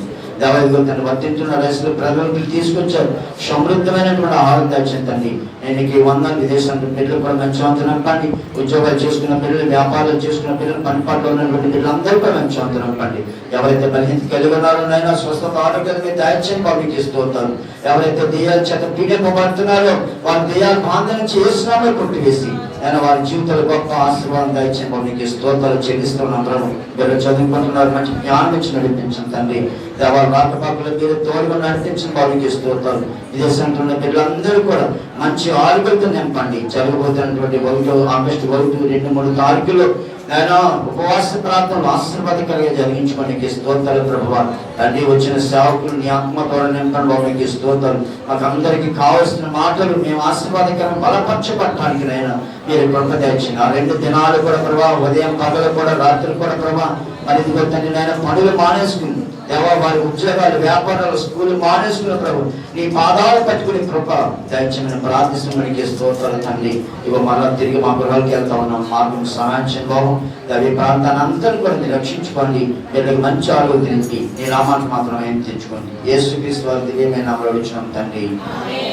దేవాదిగో తండ్రి వర్తింటున్న వయసులో ప్రజలకు తీసుకొచ్చారు. సమృద్ధమైనటువంటి ఆహారం తెచ్చిందండి. నేను ఈ వందల విదేశాల పిల్లలు కూడా మంచి వంతనం పండి, ఉద్యోగాలు చేసుకున్న పిల్లలు, వ్యాపారాలు చేసుకున్న పిల్లలు, పనిపాట్లో ఉన్నటువంటి పిల్లలందరూ కూడా మంచి వంతనం పండి. ఎవరైతే బలహీనత కలిగి ఉన్నారో నైనా స్వస్థత ఆరోగ్యాన్ని దయచేసి పంపిణీ చేస్తూ ఉంటారు. ఎవరైతే దెయ్యాల చేత పీడింపబడుతున్నారో వారి దెయ్యాలు బాంధనం చేసినామో కొట్టివేసి నేను వారి జీవితాలు గొప్ప ఆశీర్వాదం దయచేసి పంపిణీ స్తోత్రాలు చెల్లిస్తున్నాం ప్రభు. వీళ్ళు చదువుకుంటున్నారు, మంచి జ్ఞానం ఇచ్చి నడిపించండి తండ్రి. దేవాలు రాకపోకలు మీరు తోడుగా నడిపించిన పంపిణీ స్తోత్రాలు. విదేశంలో ఉన్న పిల్లలందరూ కూడా మంచి ఆరోగ్యంతో నింపండి. జరగబోతున్నటువంటి ఆగస్టు 1, 2, 3 తారీఖులో నేను ఉపవాస ప్రాంతంలో ఆశీర్వాదకరంగా జరిగించుకోనికి స్తోత్రాలు ప్రభువా. తండ్రి వచ్చిన సేవకులు నీ ఆత్మ ద్వారా నింపండి బాబుకి స్తోత్రాలు. మాకు అందరికీ కావలసిన మాటలు మేము ఆశీర్వాదకరం బలపరచబడటానికి నైనా మీరు కృప తెచ్చిన 2 దినాలు కూడా ప్రభా, ఉదయం పగలు కూడా రాత్రి కూడా ప్రభా మరి ఇదిగో తండ్రి నాయన పనులు మానేసుకుంది దేవా, వారి ఉద్యోగాలు, వ్యాపారాలు, స్కూల్ మానేసుకున్న ప్రభు నీ పాదాలు పట్టుకుని కృప దయచేయమని ప్రార్థిస్తున్నానికి స్తోత్రాలు తండ్రి. ఇవ్వ మళ్ళా తిరిగి మా గృహాలకు వెళ్తా ఉన్నాం. మార్గం సహాయం చేయండి బాబు. ఈ ప్రాంతాన్ని అందరూ కూడా మీరు రక్షించుకోండి. వీళ్ళకి మంచి ఆరోగ్యం నీ నామాన్ని మాత్రం ఏం తెచ్చుకోండి. యేసుక్రీస్తు వారి దివ్యమైన నామములో అడుగుచున్నాం తండ్రి.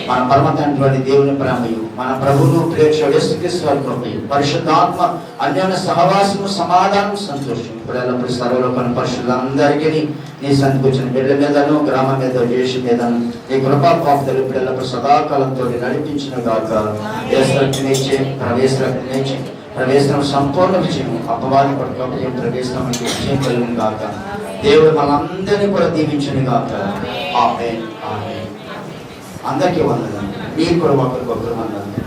మన పరమ తండ్రి దేవుని ప్రేమయు, మన ప్రభువును ప్రేక్షకుడు యేసుక్రీస్తు వారి కృపయు, పరిశుద్ధాత్మ అన్యోన్య సహవాసము, సమాధానం, సంతోషం ఇప్పుడు ఎల్లప్పుడు సర్వలోకమైన పరిశుద్ధులందరికీ నీ సంధికి వచ్చిన బిడ్డల మీదను, గ్రామం మీద, దేశం మీదను నీ కృపా పాపతలు ఇప్పుడు ఎల్లప్పుడు సదాకాలంతో నడిపించిన గాక. ప్రవేశం సంపూర్ణ విజయం, అపవాది పడుకు విజయం, ప్రవేశం విజయం కలిగిన గాక. దేవుడు మనందరినీ కూడా దీవించను గాక. ఆమేన్. ఆమేన్. అందరికీ వందనాలు. మీరు కూడా ఒకరికొకరు వందనాలు.